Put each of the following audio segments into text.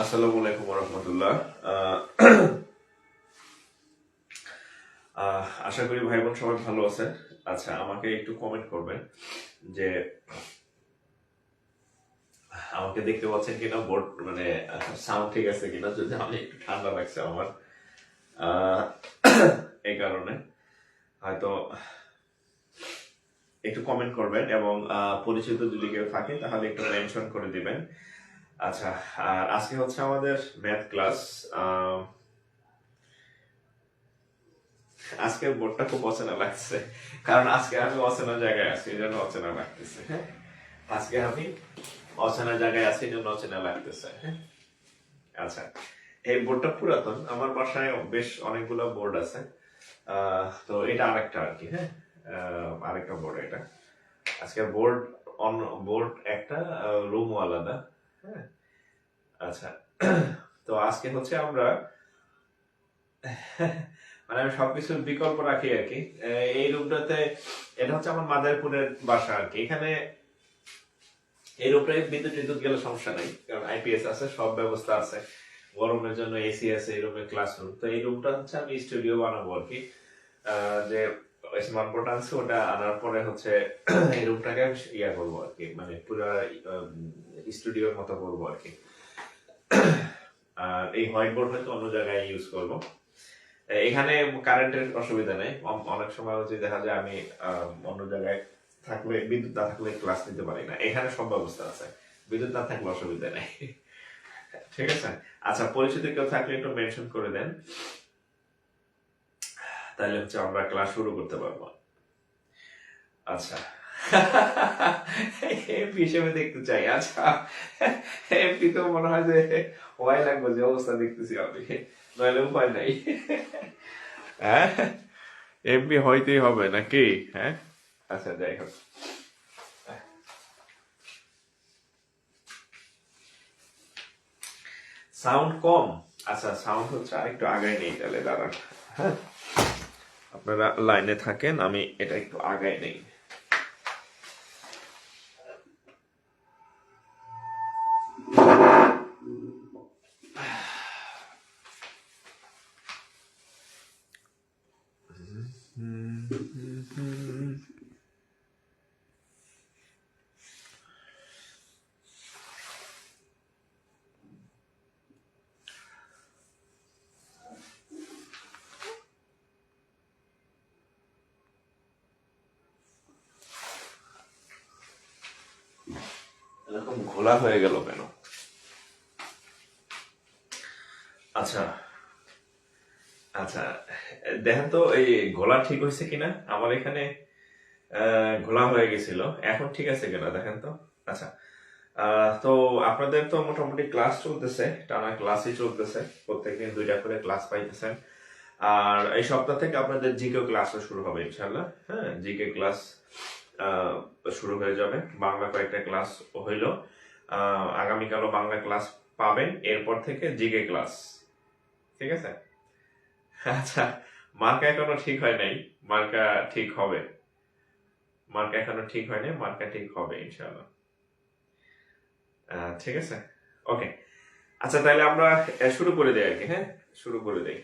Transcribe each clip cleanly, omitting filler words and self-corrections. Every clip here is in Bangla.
আসসালামু আলাইকুম রহমতুল্লাহ। আশা করি ভাই বোন সবাই ভালো আছেন। আচ্ছা, আমাকে একটু কমেন্ট করবেন যে আমাকে দেখতে পাচ্ছেন কিনা, বোর্ড মানে সাউন্ড ঠিক আছে কিনা। যদি আমি একটু ঠান্ডা লাগছে আমার, এই কারণে হয়তো একটু কমেন্ট করবেন এবং পরিচিত যদি কেউ থাকে তাহলে একটু মেনশন করে দিবেন। আচ্ছা, আর আজকে হচ্ছে আমাদের ম্যাথ ক্লাস। আজকের বোর্ডটা খুব অচেনা লাগছে, কারণ আজকে আমি অচেনা জায়গায় আছি, এই জন্য অচেনা লাগতেছে। হ্যাঁ, আজকে আমি অচেনা জায়গায় আছি, এই জন্য অচেনা লাগতেছে। হ্যাঁ, আচ্ছা, এই বোর্ডটা পুরাতন, আমার বাসায় বেশ অনেকগুলো বোর্ড আছে। তো এটা আরেকটা আর কি। হ্যাঁ, আরেকটা বোর্ড এটা। আজকে বোর্ড বোর্ড একটা, রুমও আলাদা। হ্যাঁ, আচ্ছা, তো আজকে হচ্ছে আমরা মানে আমি সবকিছুর বিকল্প রাখি আর কি। এই রুমটাতে, এটা হচ্ছে আমার মাদারপুরের বাসা আর কি। এখানে এই রুমটা বিদ্যুৎ টিদ্যুৎ গেলে সমস্যা নাই, কারণ আইপিএস আছে, সব ব্যবস্থা আছে। গরমের জন্য এসি আছে, এই রুমে ক্লাসরুম। তো এই রুমটা হচ্ছে আমি স্টুডিও বানাবো আর কি। যে স্মার্ট বোর্ড আনছে, ওটা আনার পরে হচ্ছে এই রুমটাকে ইয়া করবো আর কি, মানে পুরো স্টুডিওর মতো করবো আর কি। আর এই হোয়াইট বোর্ড হয়তো অন্য জায়গায় ইউজ করবো। এখানে কারেন্টের অসুবিধা নেই। অনেক সময় হচ্ছে দেখা যায় আমি অন্য জায়গায় থাকলে, বিদ্যুৎ না থাকলে ক্লাস নিতে পারি না। এখানে সব ব্যবস্থা আছে, বিদ্যুৎ না থাকলে অসুবিধা নেই। ঠিক আছে। আচ্ছা, পরিচিত কেউ থাকলে একটু মেনশন করে দেন, তাহলে হচ্ছে আমরা ক্লাস শুরু করতে পারবো। আচ্ছা, এমপি হিসেবে দেখতে চাই। আচ্ছা, এমপি তো মনে হয় যে হওয়াই লাগবে, যে অবস্থা দেখতেছি আমি, নইলে উপায় নাই। হ্যাঁ, এমপি হইতেই হবে নাকি? হ্যাঁ, আচ্ছা, যাই হোক। সাউন্ড কম? আচ্ছা, সাউন্ড হচ্ছে আরেকটু আগায় নেই তাহলে, দাঁড়ান। হ্যাঁ, আপনারা লাইনে থাকেন, আমি এটা একটু আগায় নেই। এরকম ঘোলা হয়ে গেল কেন? আচ্ছা, আচ্ছা, দেখেন তো এই ঘোলা ঠিক হয়েছে কিনা। আমার এখানে ঘোলা হয়ে গেছিল, এখন ঠিক আছে কিনা দেখেন তো। আচ্ছা, তো আপনাদের তো মোটামুটি ক্লাস চলতেছে, টানা ক্লাসই চলতেছে, প্রত্যেকদিন 2টা করে ক্লাস পাইতেছেন। আর এই সপ্তাহ থেকে আপনাদের জিকে ক্লাসও শুরু হবে ইনশাল্লাহ। হ্যাঁ, জিকে ক্লাস শুরু হয়ে যাবে। বাংলা কয়েকটা ক্লাস হইল, আগামীকালও বাংলা ক্লাস পাবেন, এরপর থেকে জিকে ক্লাস। ঠিক আছে। আচ্ছা, মার্কা এখনো ঠিক হয় নাই, মার্কা ঠিক হবে। মার্কা এখনো ঠিক হয় নাই, মার্কা ঠিক হবে ইনশাল্লাহ। ঠিক আছে, ওকে। আচ্ছা, তাহলে আমরা শুরু করে দেই আর কি। হ্যাঁ, শুরু করে দেই।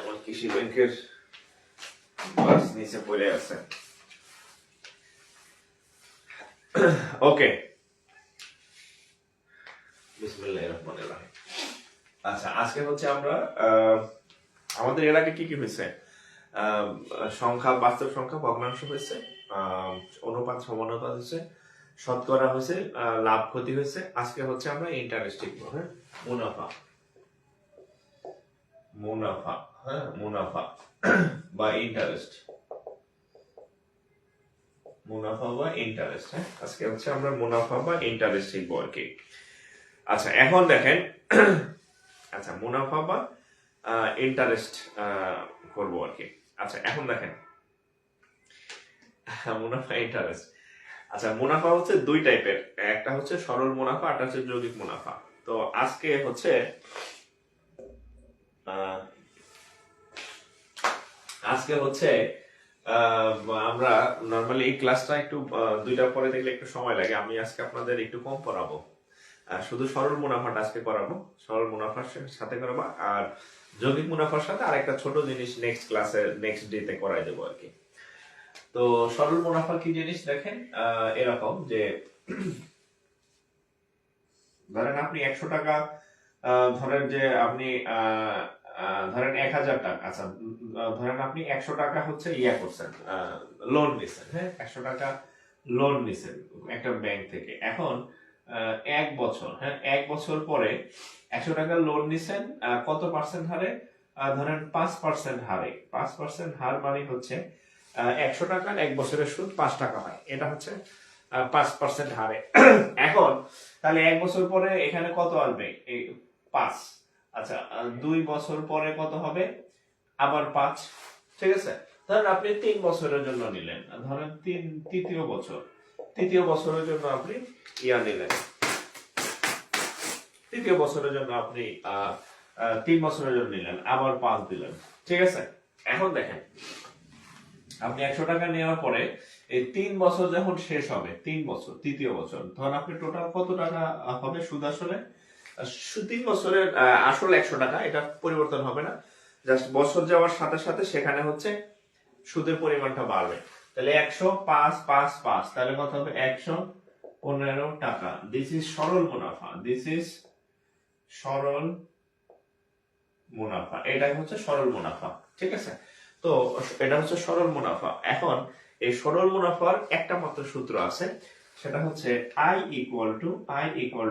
আমার কৃষি ব্যাংকের বাস নিচে পড়ে আছে। ওকে, বিসমিল্লাহির রহমানির রহিম। আচ্ছা, আজকে হচ্ছে আমরা আমাদের এলাকায় কি কি হয়েছে, সংখ্যা, বাস্তব সংখ্যা, ভগ্নাংশ হয়েছে, অনুপাত সমানুপাত হয়েছে, শতকরা হয়েছে, লাভ ক্ষতি হয়েছে। আজকে হচ্ছে আমরা ইন্টারেস্ট শিখবো। হ্যাঁ, মুনাফা, মুনাফা। হ্যাঁ, মুনাফা বা ইন্টারেস্ট, মুনাফা বা ইন্টারেস্ট। হ্যাঁ, আজকে হচ্ছে আমরা মুনাফা বা ইন্টারেস্ট শিখবো আর কি। আচ্ছা, এখন দেখেন। আচ্ছা, মুনাফা বা ইন্টারেস্ট করবো আর কি। আচ্ছা, এখন দেখেন, মুনাফা, ইন্টারেস্ট। আচ্ছা, মুনাফা হচ্ছে 2 টাইপের, একটা হচ্ছে সরল মুনাফা, একটা হচ্ছে যৌগিক মুনাফা। তো আজকে হচ্ছে আজকে হচ্ছে আহ, আমরা নর্মালি এই ক্লাসটা একটু 2টার পরে দেখলে একটু সময় লাগে, আমি আজকে আপনাদের একটু কম পড়াবো। শুধু সরল মুনাফাটা আজকে করাবো, সরল মুনাফার সাথে করাবো, আর যৌগিক মুনাফার সাথে আরেকটা ছোট জিনিস নেক্সট ক্লাসে নেক্সট ডে তে করাই দেবো আর কি। তো সরল মুনাফা কি জিনিস দেখেন, এরকম যে ধরেন আপনি 100 টাকা, ধরেন যে আপনি ধরেন 1000 টাকা, আচ্ছা ধরেন আপনি 100 টাকা হচ্ছে ইয়া করছেন, লোন নিছেন, হ্যাঁ 100 টাকা লোন নিছেন একটা ব্যাংক থেকে। এখন 1 বছর, হ্যাঁ 1 বছর পরে 100 টাকা লোন নিছেন কত পার্সেন্ট হারে, ধরেন 5% হারে। 5% হার মানে হচ্ছে 100 টাকার 1 বছরের সুদ 5 টাকা হয়, এটা হচ্ছে 5% হারে। এখন তাহলে 1 বছর পরে এখানে কত আসবে, এই 5। আচ্ছা 2 বছর পরে কত হবে, আবার 5। ঠিক আছে, ধরেন আপনি 3 বছরের জন্য নিলেন, ধরেন তৃতীয় বছর, তৃতীয় বছরের জন্য আপনি ইয়া নিলেন, তৃতীয় বছরের জন্য আপনি 3 বছরের জন্য নিলেন, আবার 5 দিলেন। ঠিক আছে, এখন দেখেন আপনি 100 টাকা নেওয়ার পরে এই 3 বছর যখন শেষ হবে, 3 বছর, তৃতীয় বছর, ধরুন আপনি টোটাল কত টাকা হবে সুদ আসলে, 3 বছরের আসল 100 টাকা, এটা পরিবর্তন হবে না, জাস্ট বছর যাওয়ার সাথে সাথে সেখানে হচ্ছে সুদের পরিমাণটা বাড়বে। তাহলে 100 5 5 5, তাহলে কত হবে 115 টাকা। দিস ইজ সরল মুনাফা, দিস ইজ সরল মুনাফা, এটা হচ্ছে সরল মুনাফা। ঠিক আছে, তো এটা হচ্ছে সরল মুনাফা। এখন এই সরল মুনাফার একটা মাত্র সূত্র আছে, সেটা হচ্ছে I equal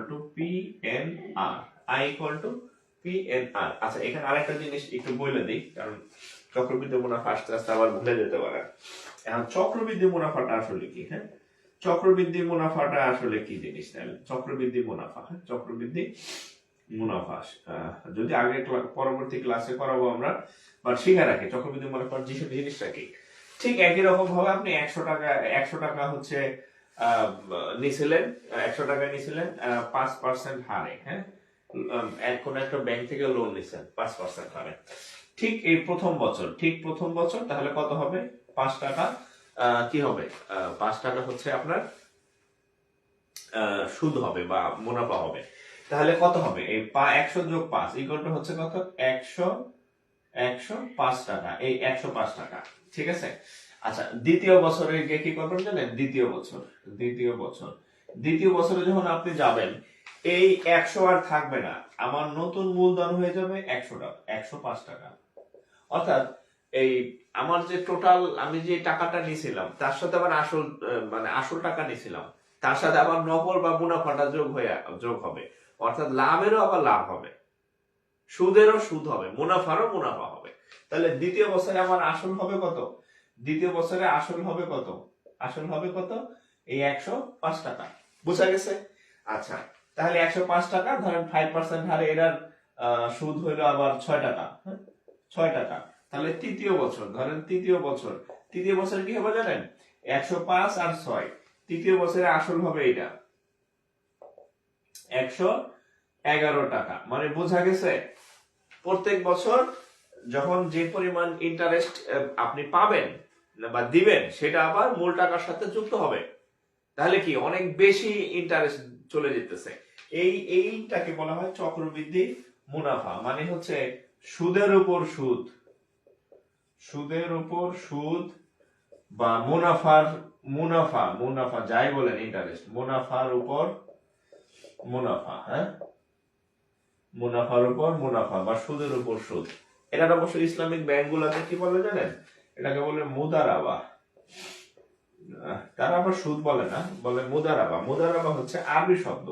to P N R, I equal to P N R. আচ্ছা এখানে আরেকটা জিনিস একটু বলে দিই, কারণ চক্রবৃদ্ধি মুনাফা আস্তে আস্তে আবার ভুলে যেতে পারে। এখন চক্রবৃদ্ধি মুনাফাটা আসলে কি, হ্যাঁ চক্রবৃদ্ধি মুনাফাটা আসলে কি জিনিস, তাহলে চক্রবৃদ্ধি মুনাফা, হ্যাঁ চক্রবৃদ্ধি মুনাফা যদি আগে পরবর্তী ক্লাসে করাবো আমরা, বাট শিখে রাখি চক্রবৃদ্ধি মুনাফার জিনিসটা কি। ঠিক একই রকম ভাবে আপনি 100 টাকা হচ্ছে নিছিলেন, 100 টাকা নিছিলেন 5% হারে, হ্যাঁ কোন একটা ব্যাংক থেকে লোন নিছেন 5% হারে। ঠিক এই প্রথম বছর, তাহলে কত হবে 5 টাকা, কি হবে 5 টাকা হচ্ছে আপনার সুদ হবে বা মুনাফা হবে। তাহলে কত হবে, এই 100 যোগ 5 ইকুয়াল টু হচ্ছে কত, 105 টাকা, এই 105 টাকা। ঠিক আছে, আচ্ছা দ্বিতীয় বছরে গিয়ে কি করবেন জানেন, দ্বিতীয় বছরে যখন আপনি যাবেন, এই 100 আর থাকবে না, আমার নতুন মূলধন হয়ে যাবে 100 টাকা, 105 টাকা। অর্থাৎ এই আমার যে টোটাল আমি যে টাকাটা নিয়েছিলাম তার সাথে আবার আসল মানে আসল টাকা নিয়েছিলাম, তার সাথে আবার নকল বা মুনাফাটা যোগ হবে, অর্থাৎ লাভেরও আবার লাভ হবে, সুদেরও সুদ হবে, মুনাফারও মুনাফা হবে। তাহলে দ্বিতীয় বছরে আমার আসল হবে কত, দ্বিতীয় বছরে আসল হবে কত, এই 105 টাকা। বুঝা গেছে? আচ্ছা তাহলে 105 টাকা ধরেন 5% হারে এটার সুদ হইলো আবার 6 টাকা, হ্যাঁ 6 টাকা। তাহলে তৃতীয় বছর কি হবে জানেন, 105 আর 6, তৃতীয় বছরে আসল হবে এটা 111 টাকা। মানে বোঝা গেছে, প্রত্যেক বছর যখন যে পরিমাণ ইন্টারেস্ট আপনি পাবেন বা দিবেন সেটা আবার মূল টাকার সাথে যুক্ত হবে, তাহলে কি অনেক বেশি ইন্টারেস্ট চলে যেতেছে। এইটাকে বলা হয় চক্রবৃদ্ধি মুনাফা, মানে হচ্ছে সুদের উপর সুদ বা মুনাফা যাই বলেন, ইন্টারেস্ট মুনাফার উপর মুনাফা, হ্যাঁ মুনাফার উপর মুনাফা বা সুদের উপর সুদ। এটা অবশ্য ইসলামিক ব্যাংক গুলাতে কি বলে জানেন, এটাকে বলে মুদারাবা। তারা আবার সুদ বলে না, বলে মুদারাবা। মুদারাবা হচ্ছে আরবি শব্দ,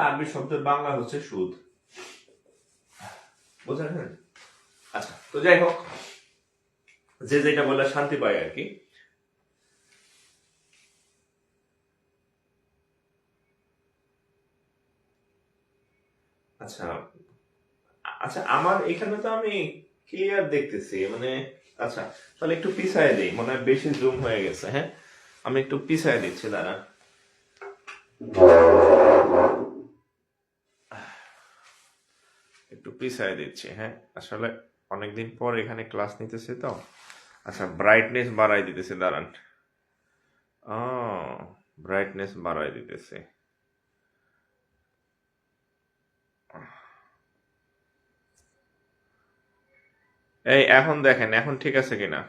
আরবি শব্দের বাংলা হচ্ছে সুদ। বুঝলেন? আচ্ছা তো যাই হোক, যে যেটা বলে শান্তি পায় আর কি। আচ্ছা আচ্ছা আমার এখানে তো আমি ক্লিয়ার দেখতেছি, মানে আচ্ছা তাহলে একটু পিছায় দিই, মনে হয় বেশি জুম হয়ে গেছে। হ্যাঁ আমি একটু পিছায় দিচ্ছি, দাঁড়া একটু পিছায় দিচ্ছি। হ্যাঁ আসলে অনেকদিন পর এখানে ক্লাস নিতেছে তো। আচ্ছা, ব্রাইটনেস বাড়াই দিতেছে, দাঁড়ান। ব্রাইটনেস বাড়াই দিতেছে। এই এখন দেখেন, এখন ঠিক আছে কিনা।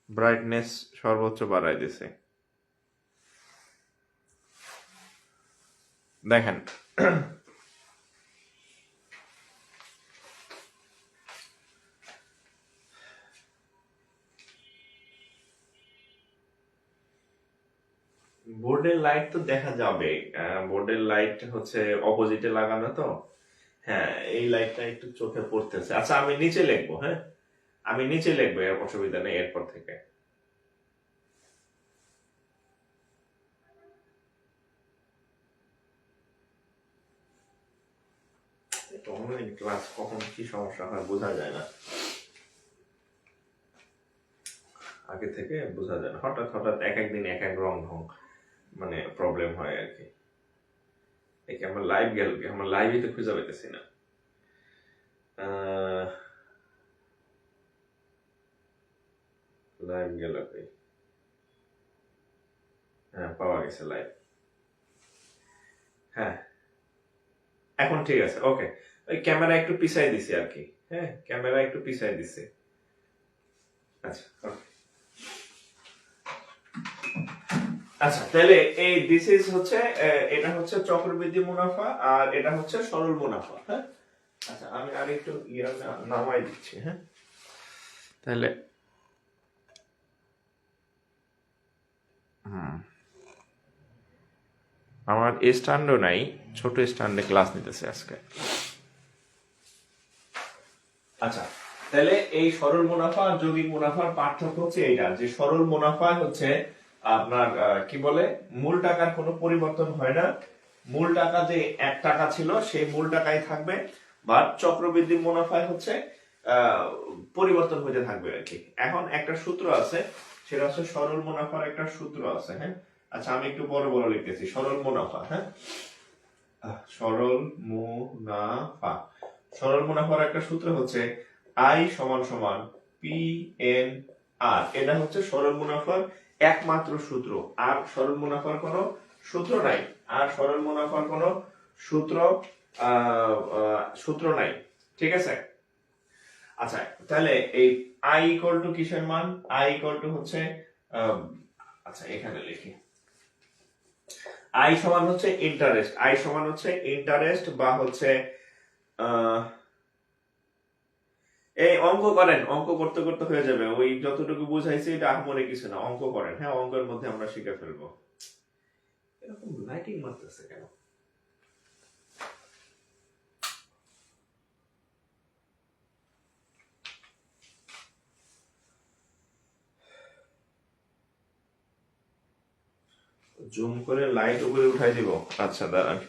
ব্রাইটনেস সর্বোচ্চ বাড়াই দিছে, দেখেন। বোর্ডের লাইট তো দেখা যাবে, বোর্ডের লাইট হচ্ছে অপোজিটে লাগানো তো। হ্যাঁ, এই লাইটটা একটু চোখে পড়তেছে। আচ্ছা, আমি নিচে লিখবো, হ্যাঁ আমি নিচে লিখবো, এর অসুবিধা নেই এরপর থেকে। অনলাইন ক্লাস কখন কি সমস্যা হয় বোঝা যায় না, আগে থেকে বোঝা যায় না, হঠাৎ হঠাৎ এক একদিন এক এক রং ঢং মানে প্রবলেম হয় আর কি। এই আমার লাইভ গেল কি, আমার লাইভই তো খুঁজে পাইতেছি না। লাইভ গেল কি? হ্যাঁ, পাওয়া গেছে লাইভ। হ্যাঁ, এখন ঠিক আছে, ওকে। ওই ক্যামেরা একটু পিছাই দিছি আর কি। হ্যাঁ, ক্যামেরা একটু পিছাই দিছি। আচ্ছা, আচ্ছা, তাহলে এই দিস ইজ হচ্ছে, এটা হচ্ছে চক্রবৃদ্ধি মুনাফা আর এটা হচ্ছে সরল মুনাফা। হ্যাঁ, আচ্ছা, আমি আর একটু নামাই দিচ্ছি। হ্যাঁ, তাহলে আমার স্ট্যান্ডও নাই, ছোট স্ট্যান্ডে ক্লাস নিতেছে আজকে। আচ্ছা, তাহলে এই সরল মুনাফা আর যৌগিক মুনাফার পার্থক্য হচ্ছে এইটা, যে সরল মুনাফা হচ্ছে আপনার কি বলে, মূল টাকার কোনো পরিবর্তন হয় না, মূল টাকা যে 1 টাকা ছিল সেই মূল টাকাই থাকবে। বা চক্রবৃদ্ধি মুনাফায় হচ্ছে পরিবর্তন হতে থাকবে আর কি। এখন একটা সূত্র আছে, সেটা হচ্ছে সরল মুনাফার একটা সূত্র আছে। হ্যাঁ, আচ্ছা, আমি একটু বড় বড় লিখতেছি, সরল মুনাফা। হ্যাঁ, সরল মুনাফা, সরল মুনাফার একটা সূত্র হচ্ছে আই সমান সমান পি এন আর। এটা হচ্ছে সরল মুনাফার একমাত্র সূত্র, আর সরল মুনাফার কোনো সূত্র নাই, আর সরল মুনাফার কোনো সূত্র সূত্র নাই। ঠিক আছে। আচ্ছা, তাহলে এই আই ইকুয়াল টু কিসের মান? আই ইকুয়াল টু হচ্ছে আচ্ছা, এখানে লিখি, আই সমান হচ্ছে ইন্টারেস্ট, আই সমান হচ্ছে ইন্টারেস্ট বা হচ্ছে এই অঙ্ক করেন, অঙ্ক করতে করতে হয়ে যাবে, ওই যতটুকু বুঝাইছি এটা আহামরি কিছু না, অঙ্ক করেন। হ্যাঁ, অঙ্কের মধ্যে আমরা শিখে ফেলবো। এরকম লাইটিং মারতেছে কেন? জুম করে লাইট উপরে উঠাই দিব। আচ্ছা, দাঁড়ান।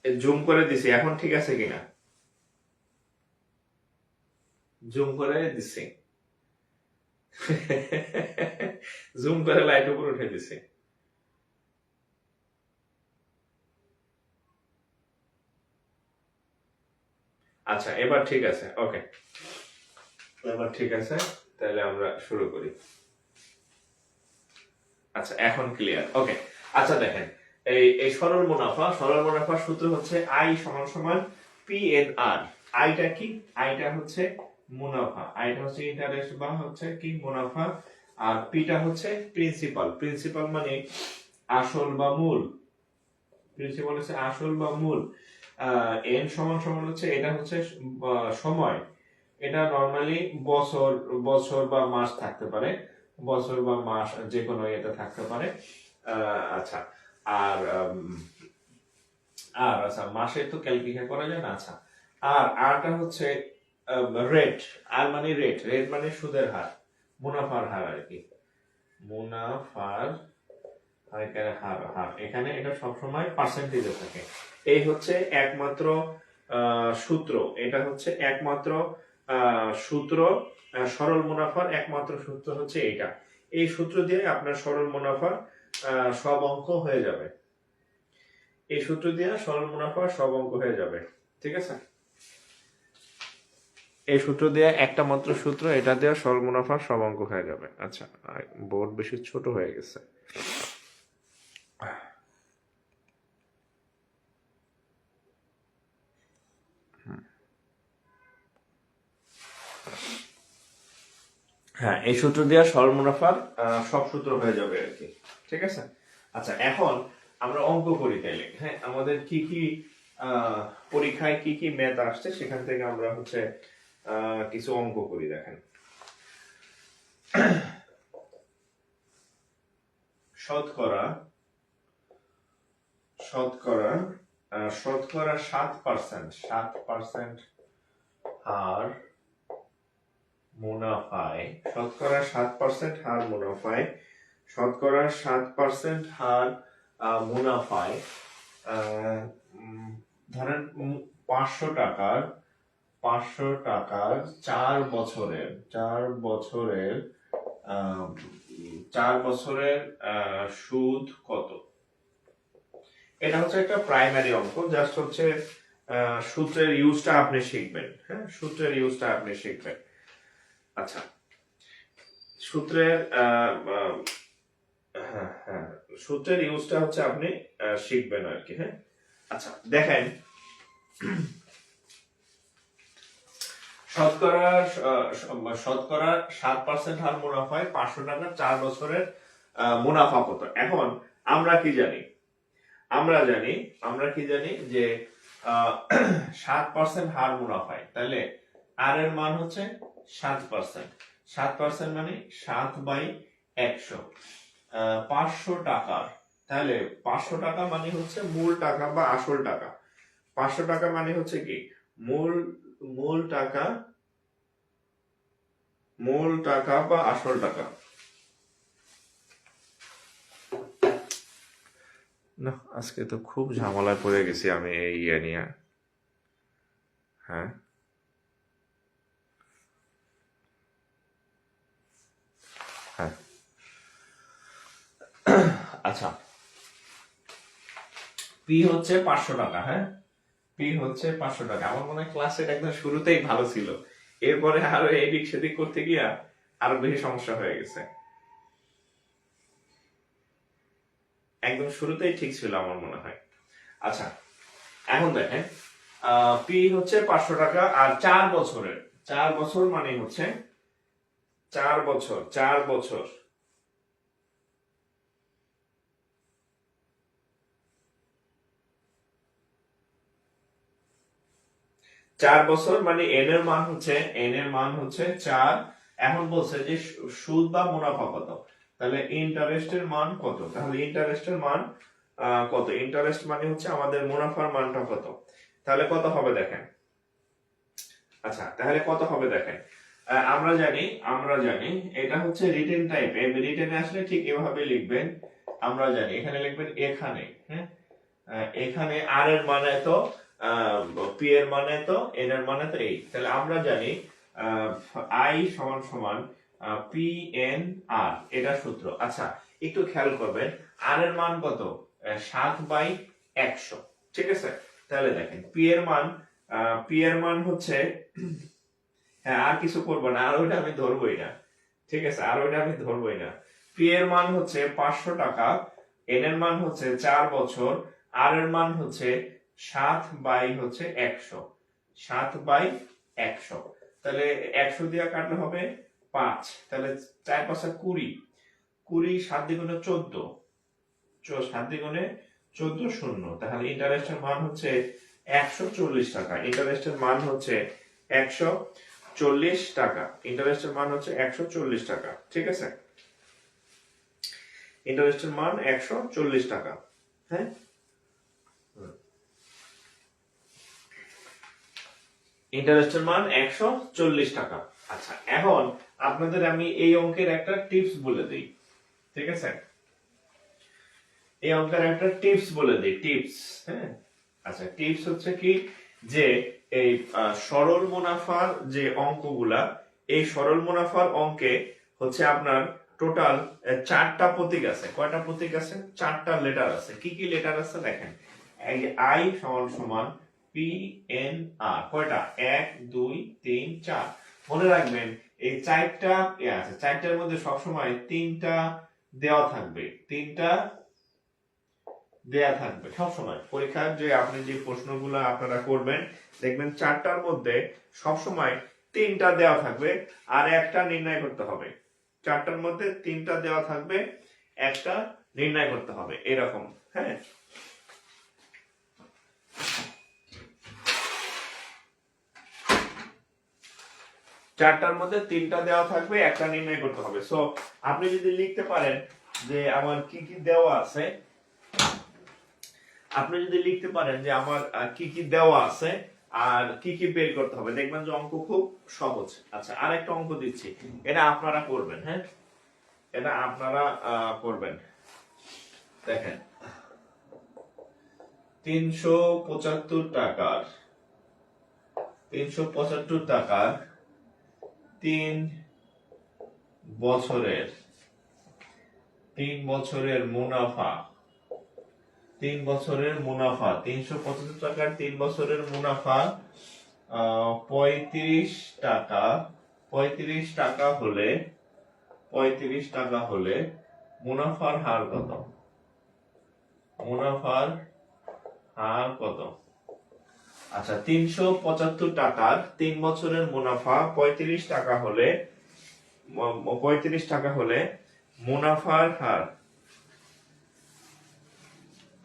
জুম করে দিছি, এখন ঠিক আছে কিনা? জুম করে দিছি। জুম করে লাইট উপরে উঠে দিছি। আচ্ছা, এবার ঠিক আছে, ওকে, এবার ঠিক আছে, তাহলে আমরা শুরু করি। আচ্ছা, এখন ক্লিয়ার, ওকে। আচ্ছা, দেখেন, এই সরল মুনাফা, সরল মুনাফার সূত্র হচ্ছে আই সমান সমান পি এন আর। আইটা কি? আইটা হচ্ছে মুনাফা, আইটা হচ্ছে ইন্টারেস্ট বা হচ্ছে কি মুনাফা, আর পিটা হচ্ছে প্রিন্সিপাল। প্রিন্সিপাল মানে আসল বা মূল, প্রিন্সিপাল হচ্ছে আসল বা মূল। এন সমান সমান হচ্ছে, এটা হচ্ছে সময়, এটা নরমালি বছর, বছর বা মাস থাকতে পারে, বছর বা মাস যে কোনো এটা থাকতে পারে। আচ্ছা, আর আর আচ্ছা, মাসে তো ক্যালকুলেশন করা যায় না। আচ্ছা, আর আরটা হচ্ছে রেট, আর মানে রেট, রেট মানে সুদের হার, মুনাফার হার আর কি, মুনাফার হার, হার এখানে এটা সবসময় পার্সেন্টেজে থাকে। এই হচ্ছে একমাত্র সূত্র, এটা হচ্ছে একমাত্র সূত্র, সরল মুনাফার একমাত্র সূত্র হচ্ছে এইটা। এই সূত্র দিয়ে আপনার সরল মুনাফার সব অঙ্ক হয়ে যাবে, এই সূত্র দিয়ে সরল মুনাফার সব অঙ্ক হয়ে যাবে, ঠিক আছে। এই সূত্র দিয়ে একটা মাত্র সূত্র, এটা দিয়ে সরল মুনাফার সব অঙ্ক হয়ে যাবে। আচ্ছা, বোর্ড বেশি ছোট হয়ে গেছে। হ্যাঁ, এই সূত্র দিয়ে সরল মুনাফার সব সূত্র হয়ে যাবে আর কি, ঠিক আছে। আচ্ছা, এখন আমরা অঙ্ক করি তাইলে। হ্যাঁ, আমাদের কি কি পরীক্ষায় কি কি ম্যাথ আসছে সেখান থেকে আমরা হচ্ছে কিছু অঙ্ক করি। দেখেন, শতকরা শতকরা শতকরা 7% হার মুনাফায়, শতকরা 7% হার মুনাফায়, শতকরা 7% হার মুনাফায় ধরেন 500 টাকার 4 বছরের সুদ কত? এটা হচ্ছে একটা প্রাইমারি অঙ্ক, জাস্ট হচ্ছে সূত্রের ইউজটা আপনি শিখবেন। হ্যাঁ, সূত্রের ইউজটা আপনি শিখবেন। আচ্ছা, সূত্রের হ্যাঁ, সূত্রের ইউজটা হচ্ছে আপনি শিখবেন আর কি। হ্যাঁ, আচ্ছা দেখেন, শতকরা 7% হার মুনাফায় 500 টাকা 4 বছরের মুনাফা কত? এখন আমরা কি জানি, আমরা কি জানি যে 7% হার মুনাফায়, তাহলে আর এর মান হচ্ছে 7%, 7% মানে 7/100, 500 টাকার, তাহলে 500 টাকা মানে হচ্ছে মূল টাকা বা আসল টাকা, 500 টাকা মানে হচ্ছে কি মূল টাকা বা আসল টাকা। না, আজকে তো খুব ঝামেলায় পড়ে গেছি আমি এই ইয়ে নিয়ে। হ্যাঁ, হ্যাঁ, আচ্ছা, পি হচ্ছে 500 টাকা। হ্যাঁ, পি হচ্ছে 500 টাকা। আমার মনে হয় ক্লাসের একদম শুরুতেই ভালো ছিল, এরপরে আরো এদিক সেদিক করতে গিয়া আরো বেশি সমস্যা হয়ে গেছে। একদম শুরুতেই ঠিক ছিল আমার মনে হয়। আচ্ছা, এখন দেখেন, পি হচ্ছে 500 টাকা আর 4 বছরের, 4 বছর মানে হচ্ছে 4 বছর, 4 বছর, 4 বছর মানে এন এর মান হচ্ছে 4। এখন বলছে যে সুদ বা মুনাফা কত, তাহলে ইন্টারেস্টের মান কত? তাহলে ইন্টারেস্টের মান কত? ইন্টারেস্ট মানে হচ্ছে আমাদের মুনাফার মানটা কত, তাহলে কত হবে দেখেন। আচ্ছা, তাহলে কত হবে দেখেন, আমরা জানি এটা হচ্ছে রিটেন টাইপ। রিটেনে আসলে ঠিক এভাবে লিখবেন, আমরা জানি এখানে লিখবেন এখানে। হ্যাঁ, এখানে আর এর মানে তো পি এর মানে তো এন এর মানে তো এই, তাহলে আমরা জানি আই সমান সমান পি এন আর, এটা সূত্র। আচ্ছা, একটু খেয়াল করবেন, আর এর মান কত? 7/100, ঠিক আছে। তাহলে দেখেন পি এর মান হচ্ছে, হ্যাঁ আর কিছু করবো না, আর ওইটা আমি ধরবোই না, ঠিক আছে, আর ওইটা আমি ধরবোই না। পি এর মান হচ্ছে 500 টাকা, এন এর মান হচ্ছে 4 বছর, আর এর মান হচ্ছে 7/100, 7/100। তাহলে 100 দিয়ে কাটলে হবে 5, তাহলে 4 5 20, 20 7 দ্বিগুণে 14, 7 দ্বিগুণে 14 শূন্য, তাহলে ইন্টারেস্টের মান হচ্ছে 140 টাকা। ইন্টারেস্টের মান হচ্ছে 140 টাকা। ইন্টারেস্টের মান হচ্ছে 140 টাকা, ঠিক আছে। ইন্টারেস্টের মান 140 টাকা। হ্যাঁ, ইন্টারেস্টের মান 140 টাকা। আচ্ছা, এখন আপনাদের আমি এই অঙ্কের একটা টিপস বলে দিই, ঠিক আছে? এই অঙ্কের একটা টিপস বলে দিই, টিপস। হ্যাঁ, আচ্ছা, টিপস হচ্ছে কি যে এই সরল মুনাফার যে অঙ্কগুলা, এই সরল মুনাফার অঙ্কে হচ্ছে আপনার টোটাল 4টা প্রতীক আছে। কয়টা প্রতীক আছে? 4টা লেটার আছে। কি কি লেটার আছে দেখেন। এই আই সমান সমান পি এন আর, কয়টা? 1 2 3 4। মনে রাখবেন এই 4টা আছে, 4টার মধ্যে সবসময় 3টা দেওয়া থাকবে, 3টা দেয়া থাকবে সবসময়। পরীক্ষার যে আপনি যে প্রশ্নগুলো আপনারা করবেন দেখবেন 4টার মধ্যে সবসময় 3টা দেওয়া থাকবে আর একটা নির্ণয় করতে হবে। 4টার মধ্যে 3টা দেওয়া থাকবে, একটা নির্ণয় করতে হবে, এরকম। হ্যাঁ, চারটার মধ্যে 3টা দেওয়া থাকবে, একটা নির্ণয় করতে হবে। সো আপনি যদি লিখতে পারেন যে আমার কি কি দেওয়া আছে, আপনি যদি লিখতে পারেন যে আমার কি কি দেওয়া আছে আর কি কি বের করতে হবে, দেখবেন যে অঙ্ক খুব সহজ। আচ্ছা, আরেকটা অঙ্ক দিচ্ছি, এটা আপনারা করবেন। হ্যাঁ, এটা আপনারা করবেন। দেখেন 375 টাকার 3 বছরের 3 বছরের মুনাফা, 375 টাকার 3 বছরের মুনাফা 35 টাকা। 35 টাকা হলে মুনাফার হার কত? মুনাফার হার কত? আচ্ছা, 375 টাকার 3 বছরের মুনাফা 35 টাকা হলে 35 টাকা হলে মুনাফার হার,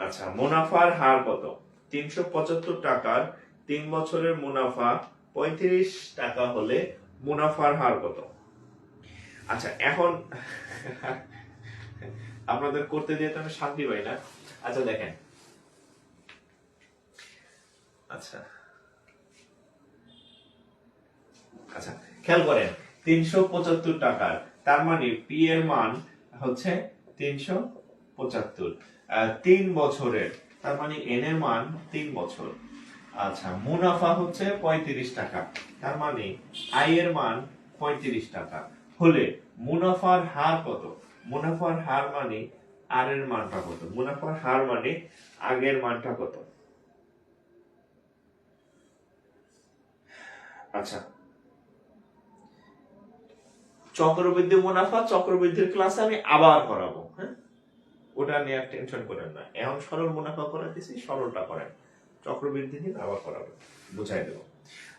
আচ্ছা, মুনাফার হার কত? 375 টাকার 3 বছরের মুনাফা 35 টাকা হলে মুনাফার হার কত? আচ্ছা, এখন আপনাদের করতে দিয়ে তো আমি শান্তি পাই না। আচ্ছা দেখেন, আচ্ছা আচ্ছা খেয়াল করেন, 375 টাকার, তার মানে পি এর মান হচ্ছে 375, 3 বছরের, তার মানে এন এর মান 3 বছর। আচ্ছা, মুনাফা হচ্ছে 35 টাকা, তার মানে আই এর মান 35 টাকা হলে মুনাফার হার কত? মুনাফার হার মানে আর এর মানটা কত? মুনাফার হার মানে আগের মানটা কত? আচ্ছা, চক্রবৃদ্ধি মুনাফা চক্রবৃদ্ধির ক্লাসে আমি আবার করাবো। হ্যাঁ, ওটা নিয়ে আর টেনশন করেন না। এখন সরল মুনাফা করাতেছি, সরলটা করেন, চক্রবৃদ্ধি দিন আবার করাবো, বুঝাই দেবো।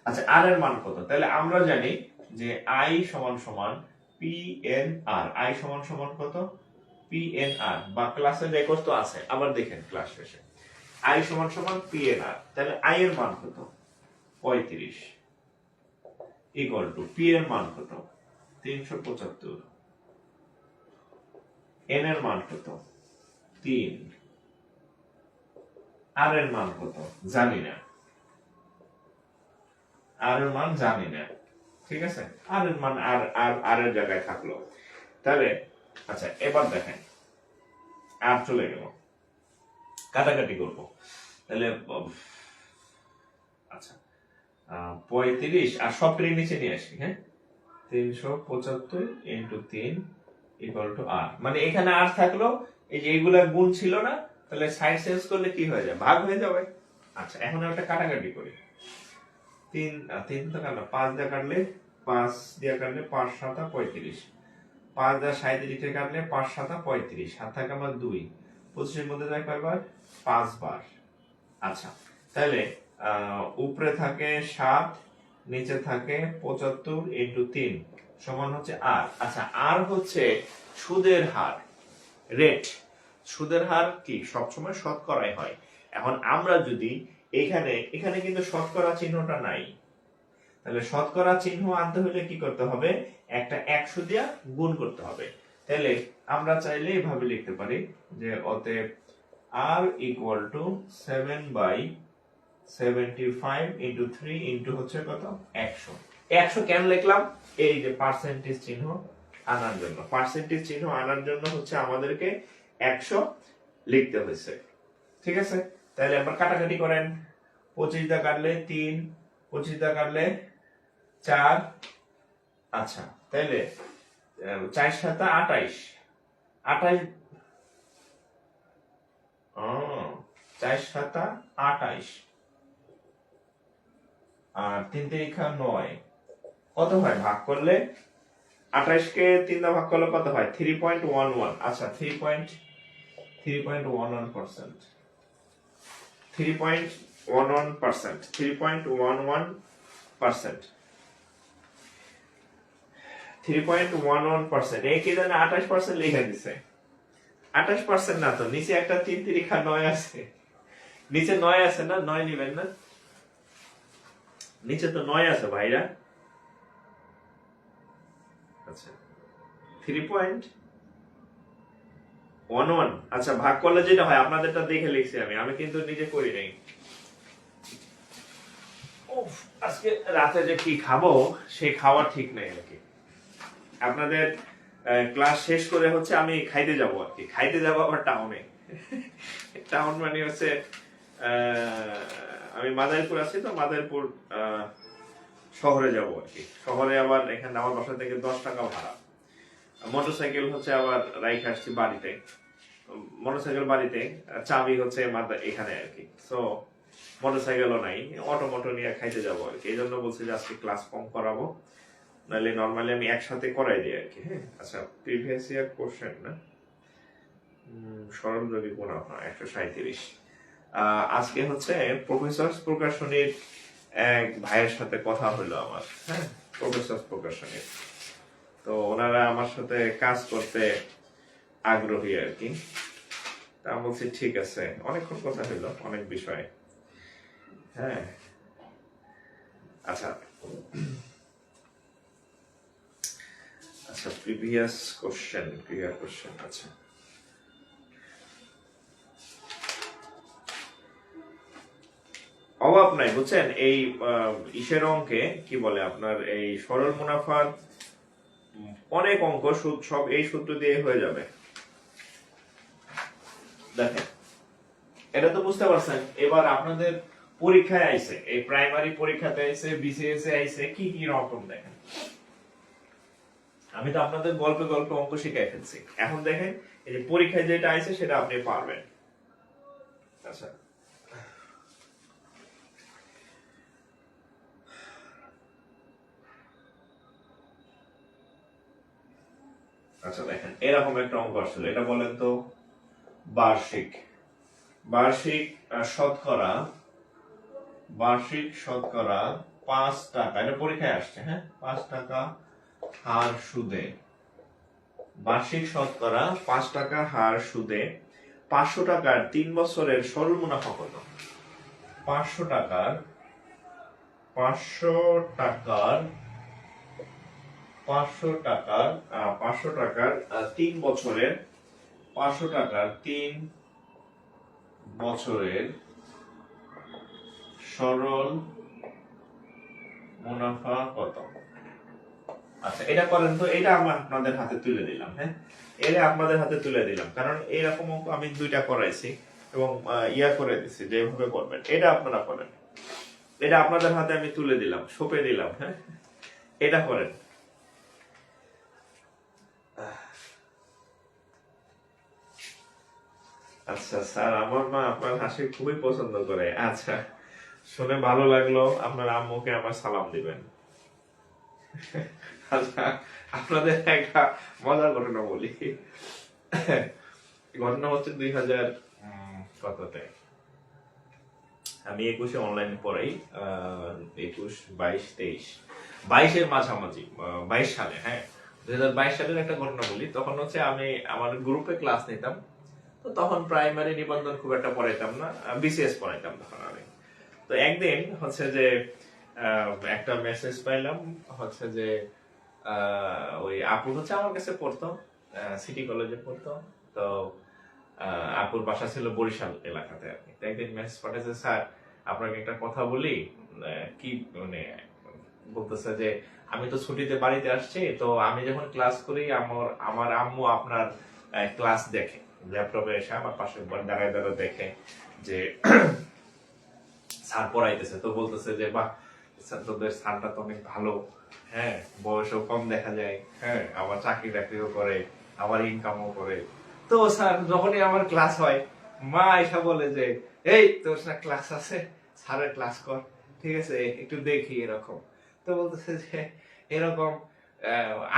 আচ্ছা, আর এর মান কত? তাহলে আমরা জানি যে আই সমান সমান পি এন আর। আই সমান সমান কত? পি এন আর, বা ক্লাসের রেকর্ড তো আছে, আবার দেখেন ক্লাস শেষে। আই সমান সমান পি এন আর, তাহলে আই এর মান কত? 35 ইকুয়াল টু পি এর মান কত? 375, এন এর মান কত? 3, আর এর মান কত? জানি না, আর এর মান জানি না, ঠিক আছে? আর এর মান আর এর জায়গায় থাকলো। তাহলে আচ্ছা, এবার দেখেন, আর চলে গেল, কাটাকাটি করব। তাহলে আচ্ছা, 35 আর সবটাই নিচে নিয়ে আসি। হ্যাঁ, 375 ইন্টু 3 ইকুয়াল টু আর, মানে এখানে আর থাকলো, এই যে এইগুলা গুণ ছিল না, তাহলে সাইড চেঞ্জ করলে কি হয়ে যায়? ভাগ হয়ে যাবে। আচ্ছা, এখন একটা কাটাকাটি করি। 3 তো কাটলো, 5 দিয়ে কাটলে 5 দিয়ে কাটলে 5 7 35, 5 দিয়ে 37 কাটলে 5 7 35, 7 থাকে আমার 2, 25 এর মধ্যে যায় কয়বার? 5 বার। আচ্ছা, তাহলে উপরে থাকে 7, নিচে থাকে 75 ইন্টু 3 সমান হচ্ছে আর। আচ্ছা, আর হচ্ছে সুদের হার, রেট। সুদের হার কি সবসময় শতকরায় হয়। এখন আমরা যদি এখানে কিন্তু শতকরা চিহ্নটা নাই, তাহলে শতকরা চিহ্ন আনতে হলে কি করতে হবে? একটা 100 দিয়া গুণ করতে হবে। তাহলে আমরা চাইলে এভাবে লিখতে পারি যে অতএব আর ইকুয়াল টু 7/100 75 ইন্টু 3 ইন্টু হচ্ছে কত 100। 100 কেন লিখলাম? এই যে পার্সেন্টেজ চিহ্ন আনার জন্য। পার্সেন্টেজ চিহ্ন আনার জন্য হচ্ছে আমাদেরকে 100 লিখতে হয়েছে। ঠিক আছে, তাহলে আবার কাটাকাটি করেন। 25 দা কাটলে 3, 25 দা কাটলে 4। আচ্ছা, তাহলে 4 7 28, 28 4 7 28 আর 3 3 9 কত হয় ভাগ করলে? 28 কে 3 দা ভাগ করলে কত হয়? 3.11। আচ্ছা, 3.11%, 3.11%, 3.11%, 3.11%। এই কি জানে 28% লিখে দিছে। 28% না তো, নিচে একটা 3 3 9 আছে, নিচে 9 আছে না? 9 নেবেন না? নিচে তো 9 আছে ভাইরা। আচ্ছা, 3.11। আচ্ছা, ভাগ করলে যেটা হয়, আপনাদেরটা দেখে লিখছি আমি কিন্তু নিজে করি নাই। আজকে রাতে যে কি খাবো সেই খাওয়া ঠিক নেই আর কি। আপনাদের ক্লাস শেষ করে হচ্ছে আমি খাইতে যাব আর কি। খাইতে যাব আবার টাউনে। টাউন মানে হচ্ছে আমি মাদারীপুর আছি, তো মাদারীপুর শহরে যাব আর কি। শহরে আবার এখানে আমার বাসা থেকে 10 টাকা ভাড়া। মোটরসাইকেল হচ্ছে আবার রাইখে আসছি বাড়িতে। মোটরসাইকেল বাড়িতে, চাবি হচ্ছে এখানে আর কি। সো মোটরসাইকেলও নাই, অটো নিয়ে খাইতে যাবো আর কি। এই জন্য বলছি যে আজকে ক্লাস কম করাবো, নাহলে নর্মালি আমি একসাথে করাই দিই আর কি। হ্যাঁ, আচ্ছা, প্রিভিয়াস ইয়ার কোশ্চেন না, সরল যোগী মুনাফা 137। আজকে হচ্ছে প্রফেসর প্রকাশনীর এক ভাইয়ের সাথে কথা হলো আমার। হ্যাঁ, প্রফেসর প্রকাশনীর, তো ওনারা আমার সাথে কাজ করতে আগ্রহী আর কি। তা বলছি ঠিক আছে, অনেকক্ষণ কথা হইলো অনেক বিষয়ে। হ্যাঁ, আচ্ছা আচ্ছা, প্রিভিয়াস কোশ্চেন। আচ্ছা, অভাব নাই বুঝছেন। এই ইসের অঙ্কে কি বলে আপনার, এই সরল মুনাফার অনেক অঙ্ক সব এই সূত্র দিয়ে হয়ে যাবে। দেখেন, এটা তো বুঝতে পারছেন। এবার আপনাদের পরীক্ষায় আইছে, এই প্রাইমারি পরীক্ষাতে আইছে, বিসিএস এ আইছে, কি কি রকম দেখেন। আমি তো আপনাদের গল্পে গল্পে অঙ্ক শিখাই ফেলছি। এখন দেখেন, এই যে পরীক্ষায় যেটা আইছে সেটা আপনি পারবেন। আচ্ছা, আচ্ছা দেখেন, এরকম একটা অঙ্ক আসলে। এটা বলেন তো, বার্ষিক শতকরা 5 টাকা, এটা পরীক্ষায় আসছে। হ্যাঁ, 5 টাকা হার সুদে, বার্ষিক শতকরা 5 টাকা হার সুদে 500 টাকার 3 বছরের সরল মুনাফা কত? 500 টাকার 3 বছরের 500 টাকার 3 বছরের সরল মুনাফা কত? আচ্ছা, এটা করেন তো। এটা আমি আপনাদের হাতে তুলে দিলাম। হ্যাঁ, এটা আপনাদের হাতে তুলে দিলাম, কারণ এইরকম অঙ্ক আমি 2টা করাইছি এবং ইয়া করে দিছি যেভাবে করবেন এটা আপনারা করেন। এটা আপনাদের হাতে আমি তুলে দিলাম, সঁপে দিলাম। হ্যাঁ, এটা করেন। আচ্ছা স্যার, আমার মা আপনার হাসি খুবই পছন্দ করে। আচ্ছা, শুনে ভালো লাগলো। আপনার আম্মুকে আমার সালাম দিবেন। আচ্ছা, আপনাদের একটা মজার ঘটনা বলি। ঘটনা হচ্ছে 2000 কততে, আমি 21-এ অনলাইনে পড়াই। 21, 22, 23, 22-এর মাঝামাঝি, 22 সালে। হ্যাঁ, 2022 সালের একটা ঘটনা বলি। তখন হচ্ছে আমি আমার গ্রুপে ক্লাস নিতাম। তো তখন প্রাইমারি নিবন্ধন খুব একটা পড়াইতাম না, বিসিএস পড়াইতাম তখন আমি। তো একদিন হচ্ছে যে একটা মেসেজ পাইলাম, হচ্ছে যে ওই আপু হচ্ছে আমার কাছে পড়তো, সিটি কলেজে পড়তো। তো আপুর বাসা ছিল বরিশাল এলাকাতে আর কি। একদিন মেসেজ পাঠাচ্ছে, স্যার আপনাকে একটা কথা বলি, কি মানে বলতেছে যে আমি তো ছুটিতে বাড়িতে আসছি, তো আমি যখন ক্লাস করি আমার আমার আম্মু আপনার ক্লাস দেখে, ল্যাপটপে এসে আমার পাশে দাঁড়ায় দাঁড়ায় দেখে যে স্যার পড়াইতেছে, তো বলতেছে যে বাহ স্যার তোদের স্যারটা তো অনেক ভালো, হ্যাঁ বয়সও কম দেখা যায়, হ্যাঁ আবার চাকরি বাকরিও করে, আবার ইনকামও করে। তো স্যার যখনই আমার ক্লাস হয় মা এসা বলে যে এই তোর না ক্লাস আছে, স্যারের ক্লাস কর, ঠিক আছে একটু দেখি এরকম। তো বলতেছে যে এরকম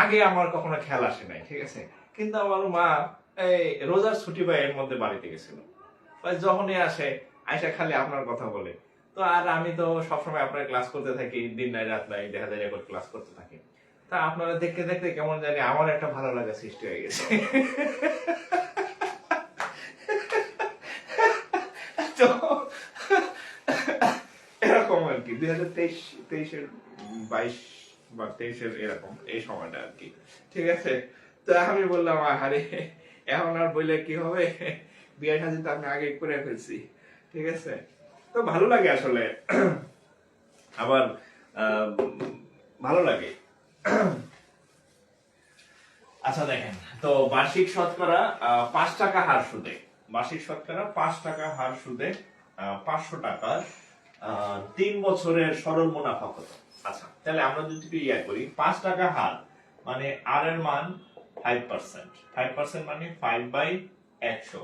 আগে আমার কখনো খেয়াল আসে নাই, ঠিক আছে, কিন্তু আমার মা এই রোজার ছুটি বা এর মধ্যে বাড়িতে গেছিল, যখনই আসে আয়সা খালি আপনার কথা বলে। তো আর আমি তো সবসময় আপনার ক্লাস করতে থাকি, দিন নাই রাত নাই, দেখা যায় রেকর্ড ক্লাস করতে থাকি। তা আপনারা দেখতে দেখতে কেমন জানি আমার একটা ভালো লাগা সৃষ্টি হয়ে গেছে। তো এরকম আর কি 2023-23-এর 22 বা 23-এর এরকম এই সময়টা আর কি, ঠিক আছে। তো আমি বললাম আরে এখন আর বললে কি হবে, বিয়ে শাদী তো আমি আগে করে ফেলছি, ঠিক আছে। তো ভালো লাগে আসলে, আবার ভালো লাগে। আচ্ছা দেখেন, তো বার্ষিক শতকরা 5 টাকা হার সুদে, বার্ষিক শতকরা 5 টাকা হার সুদে 500 টাকার 3 বছরের সরল মুনাফা কত? আচ্ছা তাহলে আমরা যদি করি 5 টাকা হার মানে আর এর মান 5%, 5% মানে 5/100।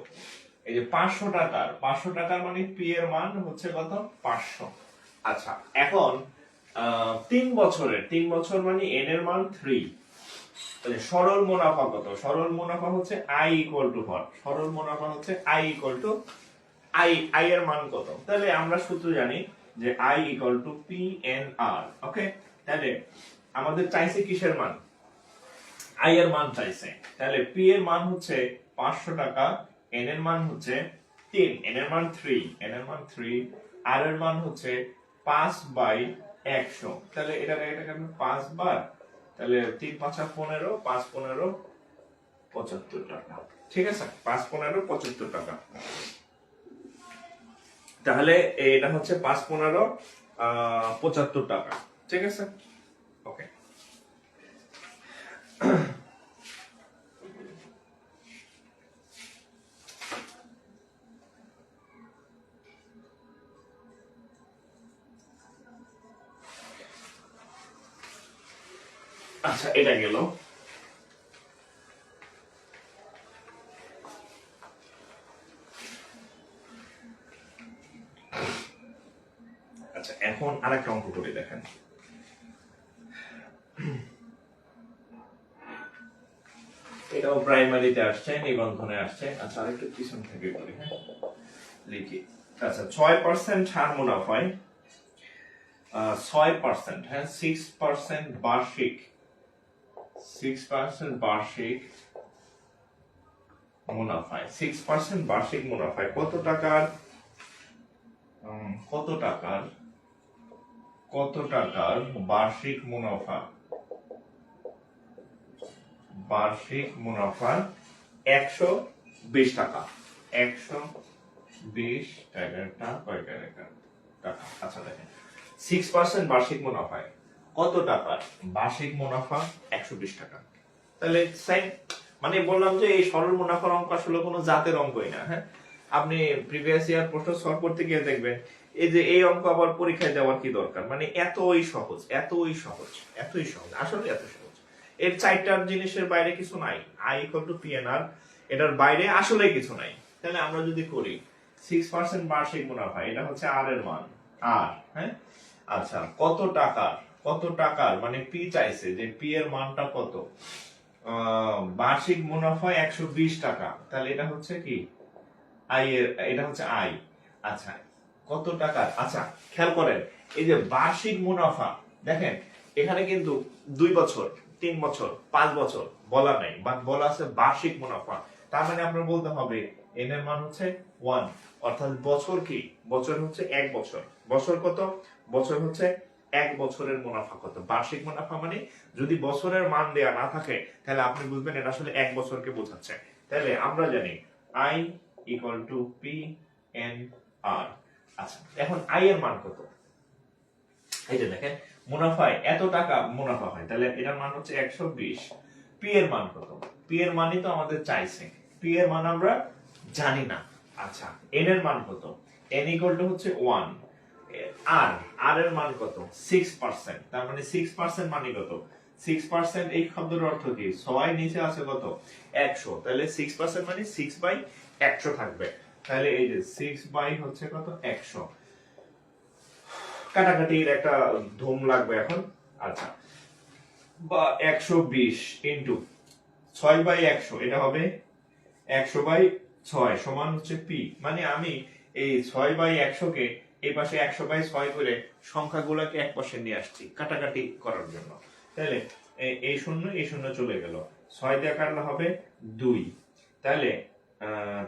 এই যে 500 টাকার মানে পি এর মান হচ্ছে কত? 500। আচ্ছা এখন 3 বছর মানে এন এর মান 3। সরল মুনাফা কত? সরল মুনাফা হচ্ছে আই ইকুয়াল টু হট, সরল মুনাফা হচ্ছে আই ইকুয়াল টু আই এর মান কত? তাহলে আমরা সূত্র জানি যে I equal to P N R. Okay, তাহলে আমাদের চাইছে কিসের মান? আই এর মান চাইছে। তাহলে পি এর মান হচ্ছে 500 টাকা, এন এর মান হচ্ছে 3, এন এর মান 3, এন এর মান 3, আর এর মান হচ্ছে 5/100। তাহলে এটাকে আমি 5 বার, তাহলে 3 5 15, 5 15 75 টাকা, ঠিক আছে, 5 15 75 টাকা। তাহলে এটা হচ্ছে 5 15 75 টাকা, ঠিক আছে। ওকে, আচ্ছা এটা গেল। আচ্ছা এখন আরেকটা অঙ্ক করে দেখেন। এটাও প্রাইমারিতে আসছে, নিবন্ধনে আসছে। আচ্ছা আরেকটু পিছন থেকে করি, হ্যাঁ লিখি। আচ্ছা 6% হার মুনাফায় 6%, হ্যাঁ 6% বার্ষিক, 6% বার্ষিক মুনাফায়, 6% বার্ষিক মুনাফায় কত টাকার বার্ষিক মুনাফা, বার্ষিক মুনাফা 120 টাকা, 120 টাকা। আচ্ছা দেখেন 6% বার্ষিক মুনাফায় কত টাকার বার্ষিক মুনাফা? 120 টাকা। তাহলে সেম, মানে বললাম যে এই সরল মুনাফার অঙ্ক আসলে কোনো জাতের অঙ্কই না, হ্যাঁ আপনি প্রিভিয়াস ইয়ার প্রশ্ন সলভ করতে গিয়ে দেখবেন এই যে এই অঙ্ক আবার পরীক্ষায় দেওয়ার কি দরকার, মানে এতই সহজ, আসলে এত সহজ। এর 4টার জিনিসের বাইরে কিছু নাই, I equal to P N R, এটার বাইরে আসলে কিছু নাই। তাহলে আমরা যদি করি 6% বার্ষিক মুনাফা, এটা হচ্ছে আর এর মান, আর হ্যাঁ আচ্ছা কত টাকার মানে পি চাইছে যে পি এর মানটা কত, বার্ষিক মুনাফা 120 টাকা, তাহলে এটা হচ্ছে কি আই এর, এটা হচ্ছে আই। আচ্ছা কত টাকা, আচ্ছা খেয়াল করেন এই যে বার্ষিক মুনাফা, দেখেন এখানে কিন্তু 2 বছর 3 বছর 5 বছর বলা নাই, বাট বলা আছে বার্ষিক মুনাফা। তার মানে আপনার বলতে হবে এন এর মান হচ্ছে 1, অর্থাৎ বছর কি, বছর হচ্ছে 1 বছর, বছর কত, বছর হচ্ছে 1 বছরের মুনাফা কত। বার্ষিক মুনাফা মানে যদি বছরের মান দেয়া না থাকে তাহলে আপনি বুঝবেন এটা আসলে 1 বছরকে বোঝাচ্ছে। তাহলে আমরা জানি I equal to P N R, আচ্ছা, এখন আই এর মান কত? এই যে দেখেন, মুনাফায় এত টাকা মুনাফা হয়, তাহলে এটার মান হচ্ছে 120। পি এর মান কত? পি এর মানই তো আমাদের চাইছে, পি এর মান আমরা জানি না। আচ্ছা, এন এর মান কত? এন ইকুয়াল টু হচ্ছে 1। আর আর এর মান কত? 6%। তার মানে 6% মানে কত? 6% এই শব্দের অর্থ কি? 6 নিচে আছে কত? 100। তাহলে 6% মানে 6/100 থাকবে। তাহলে এই যে 6 হচ্ছে কত? 100। কাটাকাটির একটা ধুম লাগবে এখন। আচ্ছা, বা 120 ইন্টু 6/100, এটা হবে 100/6 সমান হচ্ছে পি। মানে আমি এই 6/100 কে এই পাশে 100/6 করে সংখ্যাগুলোকে এক পাশে নিয়ে আসছি কাটাকাটি করার জন্য। তাহলে এই শূন্য এই শূন্য চলে গেল, 6 দিয়ে কাটলে হবে 2। তাহলে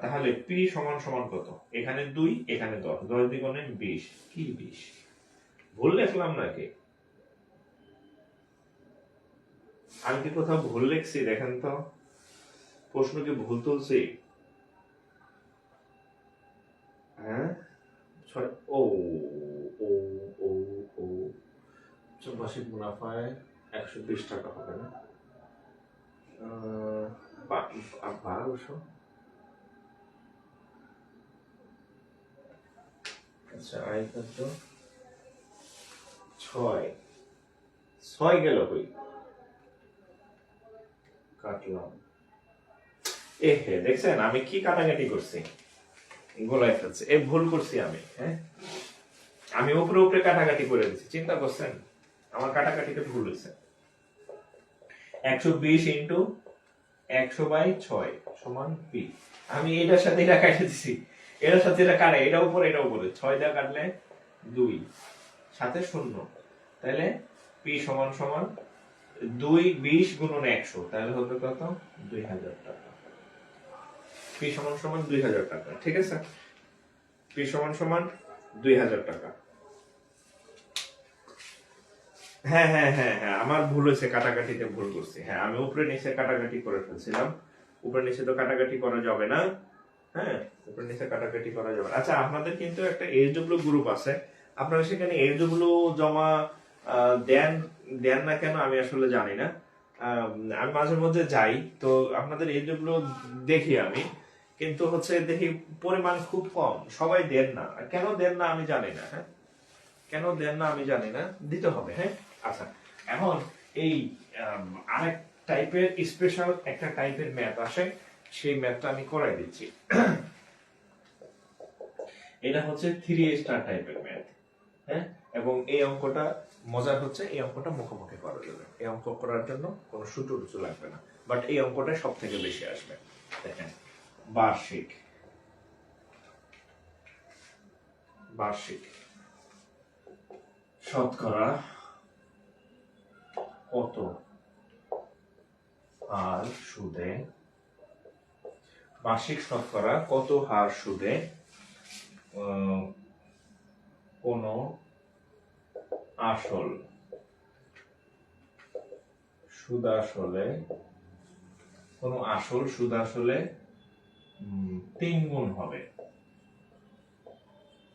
তাহলে পি সমান সমান কত? এখানে 2, এখানে 10, 10 দ্বিগুণে 20। কি 20? ভুল লিখলাম নাকি? আমি কি কোথাও ভুল লিখছি? দেখেন তো, প্রশ্ন কি ভুল তুলছি? হ্যাঁ, ও ও ও ও বার্ষিক মুনাফায় 120 টাকা হবে না? 1200। আচ্ছা, আয় কত? 6। 6 গেল কই? কাটলাম। হে, দেখছেন আমি কি কাটাকাটি করছি? গোলায় ফেলছে, এই ভুল করছি আমি। হ্যাঁ, আমি উপরে উপরে কাটাকাটি করে দিচ্ছি, চিন্তা করছেন? আমার কাটাকাটিতে ভুল হয়েছে। 120 ইন্টু 100/6 সমান পি। আমি এটার সাথে এটা কাটে দিছি, এটার সাথে এটা কাটে, এটা উপরে এটা উপরে, 6 দিয়ে কাটলে 2, সাথে 0। তাহলে পি সমান সমান 20 গুণন 100, তাহলে হবে কত? 2000 টাকা। পি সমান সমান 2000 টাকা, ঠিক আছে? পি সমান সমান 2000 টাকা। হ্যাঁ হ্যাঁ হ্যাঁ হ্যাঁ, আমার ভুল হয়েছে, কাটাকাটিতে ভুল করছি। হ্যাঁ, আমি উপরে নিচে কাটাকাটি করে ফেলছিলাম। উপরে নিচে তো কাটাকাটি করা যাবে না। হ্যাঁ, উপরে নিচে কাটাকাটি করা যাবে না। আচ্ছা, আপনাদের কিন্তু একটা এইচডব্লিউ গ্রুপ আছে, আপনারা সেখানে এইচডব্লিউ জমা দেন দেন না কেন আমি আসলে জানি না। আমি মাঝে মধ্যে যাই, তো আপনাদের এইচডব্লিউ দেখি আমি, কিন্তু হচ্ছে দেখি পরিমাণ খুব কম, সবাই দেন না। কেন দেন না আমি জানি না। হ্যাঁ, কেন দেন না আমি জানি না, দিতে হবে। হ্যাঁ, আচ্ছা, এখন এই আরেক টাইপের স্পেশাল একটা টাইপের ম্যাথ আসে, সেই ম্যাথটা আমি করাই দিচ্ছি। এটা হচ্ছে 3 স্টার টাইপের ম্যাথ। হ্যাঁ, এবং এই অঙ্কটা মজার হচ্ছে, এই অঙ্কটা মুখোমুখি করা যাবে। এই অঙ্ক করার জন্য কোনো সূত্র টুচু লাগবে না, বাট এই অঙ্কটা সব থেকে বেশি আসবে। দেখেন, বার্ষিক বার্ষিক শতকরা কত হার সুদে, মাসিক শতকরা কত হার সুদে কোন আসল সুদাসলে, কোন আসল সুদাসলে 3 গুণ হবে?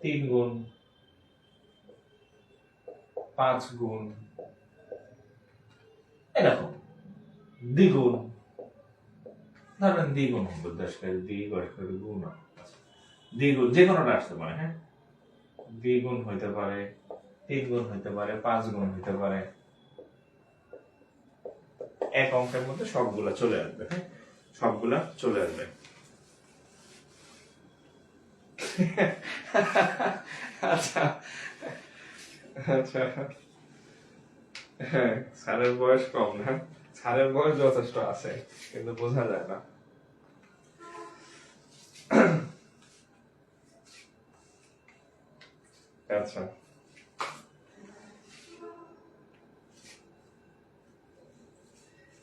3 গুণ, 5 গুণ, এরকম দ্বিগুণ, ধরেন দ্বিগুণ হবে, 10 করে গুণ, দ্বিগুণ যে কোনোটা আসতে পারে। হ্যাঁ, দ্বিগুণ হইতে পারে, 3 গুণ হইতে পারে, 5 গুণ হইতে পারে। এক অঙ্কের মধ্যে সবগুলা চলে আসবে। হ্যাঁ, সবগুলা চলে আসবে। আচ্ছা আচ্ছা, হ্যাঁ, স্যারের বয়স কম না, স্যারের বয়স যথেষ্ট আছে, কিন্তু বোঝা যায় না। আচ্ছা,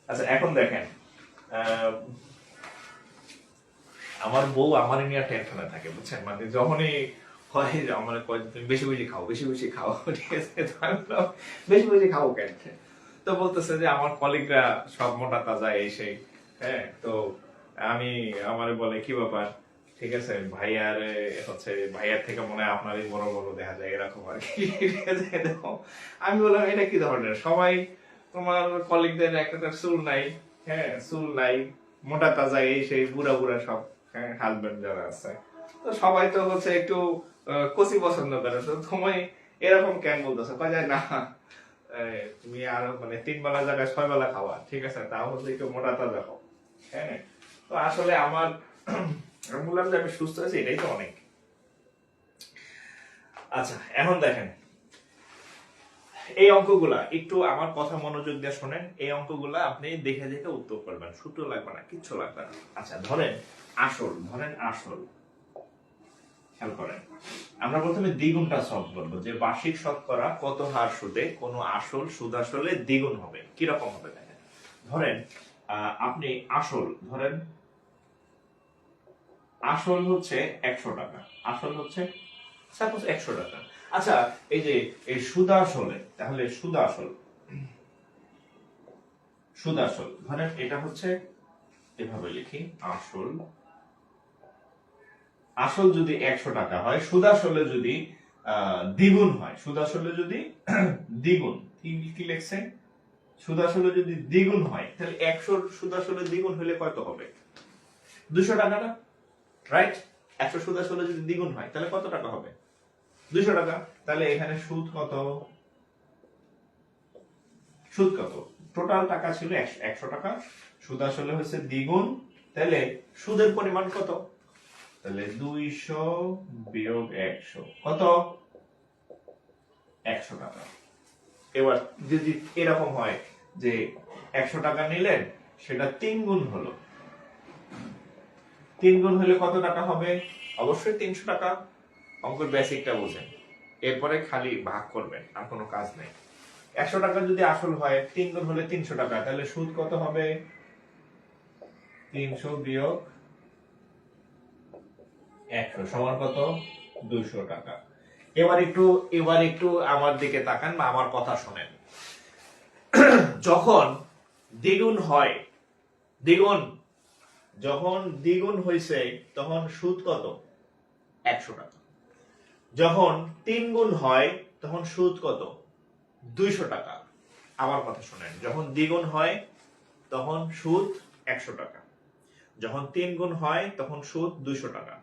আচ্ছা, এখন দেখেন, আমার বউ আমার নিয়ে টেনশনে থাকে, বুঝছেন? মানে যখনই হয় আমার কয় তুমি বেশি বেশি খাও, বেশি বেশি খাও, ঠিক আছে? তো আমি বললাম, বেশি বেশি খাও কেন? তো বলতেছে যে আমার কলিগরা সব মোটা তাজা এই সেই। হ্যাঁ, তো আমি আমারে বলে কি ব্যাপার, ঠিক আছে, ভাইয়ার হচ্ছে ভাইয়ার থেকে মনে হয় আপনারই বড় বড় দেখা যায় এরকম আর কি। দেখো আমি বললাম এটা কি ধরনের, সবাই তোমার কলিগদের একটা চুল নাই, হ্যাঁ চুল নাই, মোটা তাজা এই সেই বুড়া বুড়া সব, হ্যাঁ হাজবেন্ড যারা আছে, তো সবাই তো হচ্ছে একটু কচি পছন্দ করে, তো তুমি এরকম কেন বলতেছো? কয় যায় না তুমি আরো মানে 3 বেলা জায়গায় 6 বেলা খাওয়া, ঠিক আছে, তাও হচ্ছে একটু মোটা তাজা খাও। হ্যাঁ, তো আসলে আমার আমি বললাম যে আমি সুস্থ আছি, এটাই তো অনেক। আচ্ছা এখন দেখেন এই অঙ্কগুলা একটু আমার কথা মনোযোগ দিয়ে শোনেন, এই অঙ্কগুলা আপনি দেখে দেখে উত্তর করবেন, সূত্র লাগবে না, কিচ্ছু লাগবে না। আচ্ছা ধরেন আসল, ধরেন আসল, খেয়াল করেন আমরা প্রথমে দ্বিগুণটা সলভ করবো, যে বার্ষিক শতকরা কত হার সুদে কোন আসল সুদ আসলে দ্বিগুণ হবে, কিরকম হবে দেখেন। ধরেন আপনি আসল ধরেন, আসল হচ্ছে 100 টাকা, আসল হচ্ছে সাপোজ 100 টাকা। আচ্ছা এই যে এই সুদ আসলে, তাহলে সুদ আসল, সুদ আসল ধরেন এটা হচ্ছে এভাবে লিখি, আসল, আসল যদি 100 টাকা হয়, সুদ আসলে যদি দ্বিগুণ হয়, সুদ আসলে যদি দ্বিগুণ, কি লিখছে, সুদ আসলে যদি দ্বিগুণ হয়, তাহলে 100 সুদ আসলে দ্বিগুণ হলে কত হবে? 200 টাকা না, রাইট? 100 সুদ আসলে যদি দ্বিগুণ হয় তাহলে কত টাকা হবে? 200 টাকা। তাহলে এখানে সুদ কত? সুদ কত? টোটাল টাকা ছিল 100 টাকা, সুদ আসলে হচ্ছে দ্বিগুণ, তাহলে সুদের পরিমাণ কত? তাহলে 200 বিয়োগ 100 কত? 100 টাকা। এবার যদি এরকম হয় যে 100 টাকা নিলেন, সেটা 3 গুণ হলো, 3 গুণ হলে কত টাকা হবে? অবশ্যই 300 টাকা। অঙ্কের বেসিকটা বুঝেন, এরপরে খালি ভাগ করবেন, আর কোনো কাজ নেই। 100 টাকা যদি আসল হয়, 3 গুণ হলে 300 টাকা, তাহলে সুদ কত হবে? 300 বিয়োগ 100 সমান কত? 200 টাকা। এবার একটু আমার দিকে তাকান বা আমার কথা শুনেন। যখন দ্বিগুণ হয়, দ্বিগুণ, যখন দ্বিগুণ হইছে তখন সুদ কত? 100 টাকা। যখন 3 গুণ হয় তখন সুদ কত? 200 টাকা। আমার কথা শুনেন, যখন দ্বিগুণ হয় তখন সুদ 100 টাকা, যখন 3 গুণ হয় তখন সুদ 200 টাকা,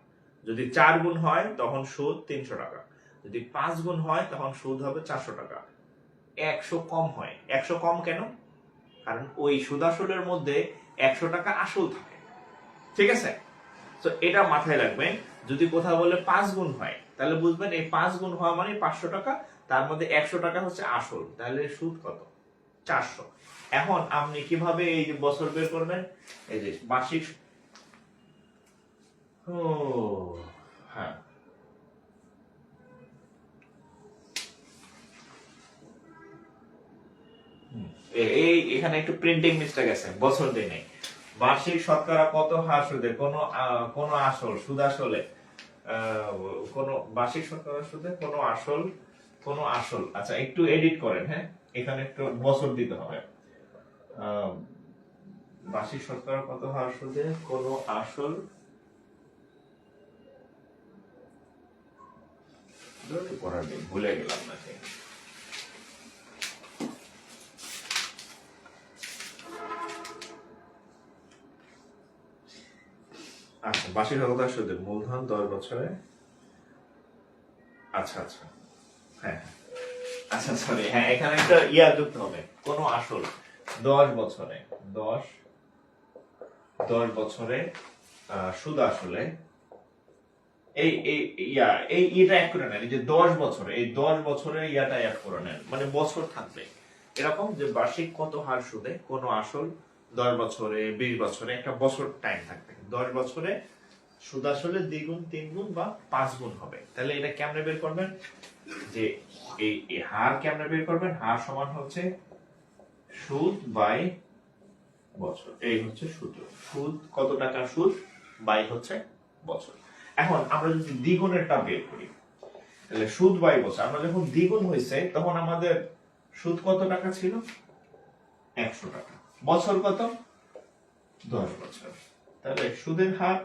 যদি 4 গুণ হয় তখন সুদ 300 টাকা, যদি 5 গুণ হয় তখন সুদ হবে 400 টাকা। 100 কম হয়, 100 কম কেন? কারণ ওই সুদ আসলের মধ্যে 100 টাকা আসল থাকে, ঠিক আছে? তো এটা মাথায় রাখবেন। যদি কোথাও বলে 5 গুণ হয়, তাহলে বুঝবেন এই 5 গুণ হওয়া মানে 500 টাকা, তার মধ্যে 100 টাকা হচ্ছে আসল, তাহলে সুদ কত? 400। এখন আপনি কিভাবে এই যে বছর বের করবেন? এই যে বার্ষিক, ও হ্যাঁ, এই এখানে একটু প্রিন্টিং মিস্টেক আছে, বছর দিই নাই। বার্ষিক শতকরা কত হার সুদে কোন আসল সুদ আসলে কোন বার্ষিক শতকরা সুদে কোন আসল, আচ্ছা একটু এডিট করেন, হ্যাঁ এখানে একটু বছর দিতে হবে। বার্ষিক শতকরা কত হার সুদে কোন আসল, পড়ার নেই, ভুলে গেলাম নাকি। আচ্ছা বার্ষিক শতকরা সুদে মূলধন 10 বছরে, আচ্ছা আচ্ছা হ্যাঁ, আচ্ছা সরি, হ্যাঁ এখানে একটা ইয়া যুক্ত হবে, কোন আসল 10 বছরে, 10 বছরে সুদ আসলে, এই এই ইয়া এই এটা এক করে নেন, এই যে 10 বছরে, এই 10 বছরে ইয়াটা এক করে নেন, মানে বছর থাকবে এরকম যে বার্ষিক কত হার সুদে কোন আসল 10 বছরে 20 বছরে একটা বছর টাইম থাকবে, 10 বছরে সুদ আসলে দ্বিগুণ 3 গুণ বা 5 গুণ হবে। তাহলে এটা কেমনে বের করবেন? যে এই হার কেমনে বের করবেন? হার সমান হচ্ছে সুদ বাই বছর, এই হচ্ছে সূত্র। সুদ কত টাকা সুদ বাই হচ্ছে বছর। এখন আমরা যদি দ্বিগুণেরটা বের করি, তাহলে সুদ বাই বছর, আমরা যখন দ্বিগুণ হয়েছে তখন আমাদের সুদ কত টাকা ছিল? 100 টাকা। বছর কত? 10 বছর। তাহলে সুদের হার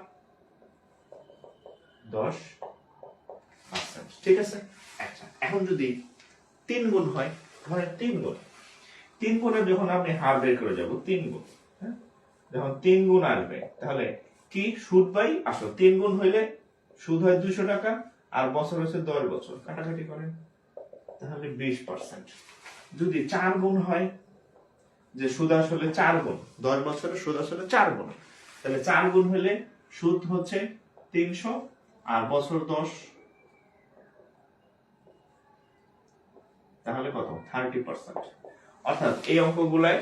10%, ঠিক আছে। আচ্ছা, এখন যদি 3 গুণ হয়, মানে 3 গুণের যখন আপনি হার বের করে যাব 3 গুণ, হ্যাঁ, যখন 3 গুণ আসবে তাহলে কি সুদ বাই আসল। 3 গুণ হইলে সুদ হয় 200 টাকা, আর বছর হচ্ছে 10 বছর, কাটাকাটি করেন তাহলে 20%। যদি 4 গুণ হয়, যে সুদ আসলে 4 গুণ, 10 বছরের সুদ আসলে 4 গুণ, তাহলে 4 গুণ হলে সুদ হচ্ছে 300 আর বছর 10, তাহলে কত? 30%। অর্থাৎ এই অঙ্কগুলায়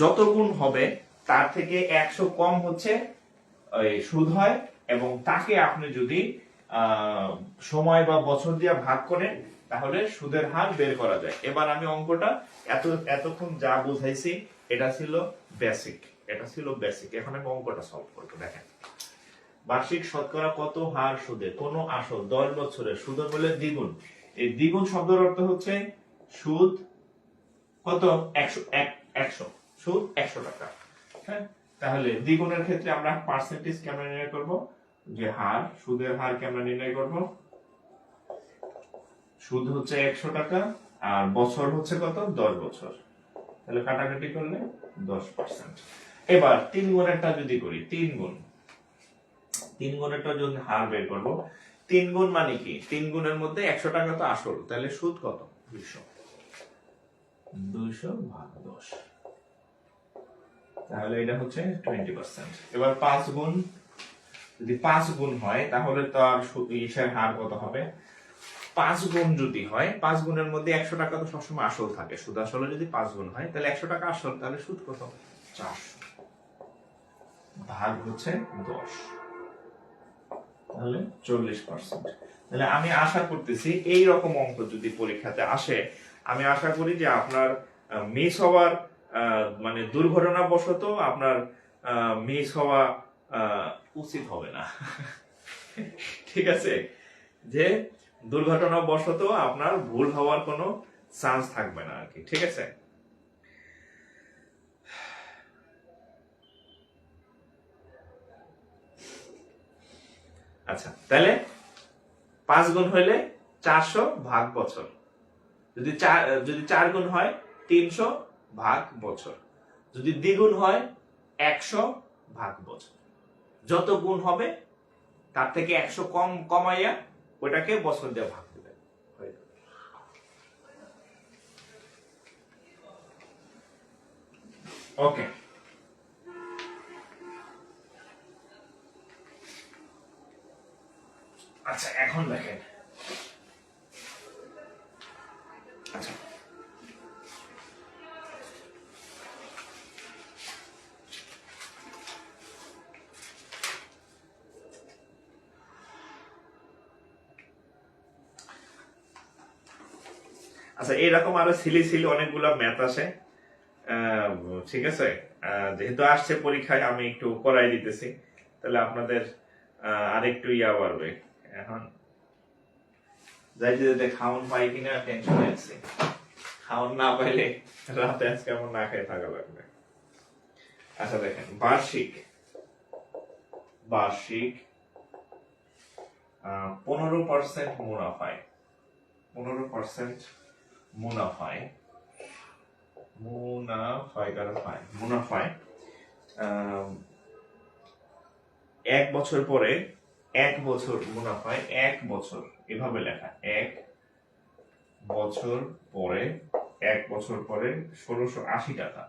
যত গুণ হবে তার থেকে 100 কম হচ্ছে সুদ হয়, এবং তাকে আপনি যদি সময় বা বছর দিয়ে ভাগ করেন তাহলে সুদের হার বের করা যায়। এবার আমি অঙ্কটা এতক্ষণ যা বুঝাইছি এটা ছিল বেসিক, এখন আমি অঙ্কটা সলভ করব। দেখেন, বার্ষিক শতকরা কত হার সুদে কোন আসল 10 বছরের সুদের মূল্যের দ্বিগুণ। এই দ্বিগুণ শব্দের অর্থ হচ্ছে সুদ কত? 100, সুদ 100 টাকা। হ্যাঁ, তাহলে দ্বিগুণের ক্ষেত্রে আমরা পার্সেন্টেজ কেমন নির্ণয় করব? যে হার, সুদের হার কেমন নির্ণয় করব? সুদ হচ্ছে 100 টাকা আর বছর হচ্ছে কত? 10 বছর, তাহলে কাটাকাটি করলে 10%। এবার 3 গুণেরটা যদি করি, 3 গুণেরটা যদি হার বের করব, 3 গুণ মানে কি? 3 গুণের মধ্যে 100 টাকা তো আসল, তাহলে সুদ কত? 200 ভাগ 10, তাহলে এটা হচ্ছে 20%। এবার 5 গুণ, যদি 5 গুণ হয় তাহলে তো আর ইসের হার কত হবে? 5 গুণ যদি হয়, 5 গুণের মধ্যে 100 টাকা তো সবসময় আসল থাকে, সুদ আসলে যদি 5 গুণ হয় তাহলে 100 টাকা আসল, তাহলে সুদ কত? 400 ভাগ হচ্ছে 10, তাহলে 40%। তাহলে আমি আশা করতেছি এই রকম অঙ্ক যদি পরীক্ষাতে আসে, আমি আশা করি যে আপনার মিস হওয়ার মানে দুর্ঘটনাবশত আপনার মিস হওয়া উচিত হবে না। ঠিক আছে, যে দুর্ঘটনাবশত আপনার ভুল হওয়ার কোনো চান্স থাকবে না আর কি, ঠিক আছে। আচ্ছা, তাহলে 5 গুণ হইলে 400 ভাগ বছর, যদি 4 গুণ হয় 300 ভাগ বছর, যদি দ্বিগুণ হয় 100 ভাগ বছর। যত গুণ হবে তার থেকে 100 কম কমাইয়া ওটাকে বছর দিয়ে ভাগ দিবেন। ওকে, আচ্ছা এখন দেখেন, আচ্ছা আচ্ছা এরকম আরো সিলি অনেকগুলা ম্যাথ আছে, ঠিক আছে। যেহেতু আসছে পরীক্ষায় আমি একটু করাই দিতেছি, তাহলে আপনাদের আরেকটু ইয়া বাড়বে। এখন যাইতে যেতে খাওন পাই কিনা টেনশন আছে, খাওন না পাইলে রাতে আজকে আমার না খেয়ে থাকা লাগবে। আচ্ছা দেখেন, বার্ষিক 15% মুনাফায়, 15% মুনাফায় এক বছর পরে, 1 বছর মুনাফায় 1 বছর, এভাবে লেখা, 1 বছর পরে, 1 বছর পরে 1680 টাকা,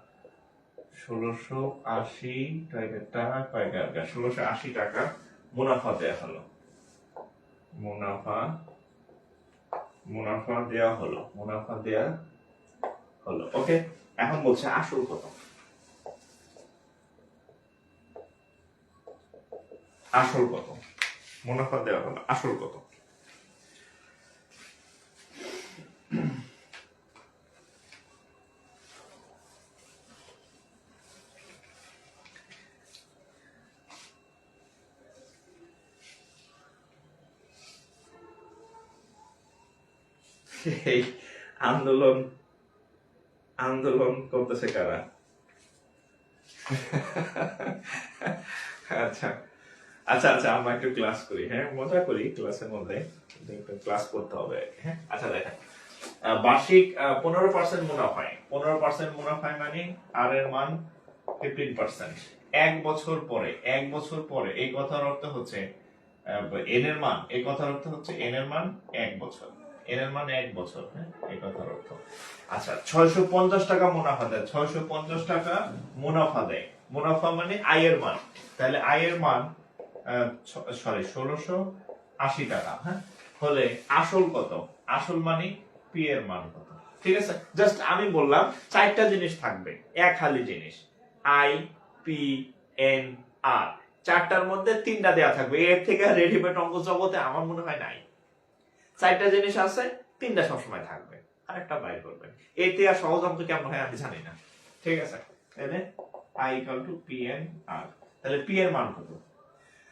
1680 টাকা মুনাফা দেয়া হলো, মুনাফা দেয়া হলো। ওকে, এখন বলছে আসল কত? মুনাফা দেওয়া হলো, আসল কত? এই আন্দোলন করতেছে কারা? আচ্ছা আচ্ছা আচ্ছা, আমরা একটু ক্লাস করি, হ্যাঁ মজা করি ক্লাসের মধ্যে, ক্লাস করতে হবে, হ্যাঁ। আচ্ছা দেখেন, বার্ষিক 15% মুনাফায়, 15% মুনাফায় মানে আর এর মান 15%। এক বছর পরে, এক বছর পরে, এই কথার অর্থ হচ্ছে এন এর মান, এই কথার অর্থ হচ্ছে এন এর মান এক বছর, এন এর মান এক বছর, হ্যাঁ এই কথার অর্থ। আচ্ছা 650 টাকা মুনাফা দেয়, 650 টাকা মুনাফা দেয়, মুনাফা মানে আয়ের মান, তাহলে আয়ের মান সরি 1680 টাকা, হ্যাঁ হলে আসল কত, আসল মানে পি এর মান কত। ঠিক আছে, জাস্ট আমি বললাম চারটা জিনিস থাকবে, এক হালি জিনিস, আই পি এন আর, চারটার মধ্যে তিনটা দেয়া থাকবে, এর থেকে রেডিমেড অঙ্ক জগতে আমার মনে হয় নাই। চারটা জিনিস আছে, তিনটা সবসময় থাকবে, আরেকটা বাইর করবেন। এতে আর সহজ অঙ্ক কেমন হয় আমি জানি না। ঠিক আছে, তাহলে I equal to P N R, তাহলে পি এর মান কত?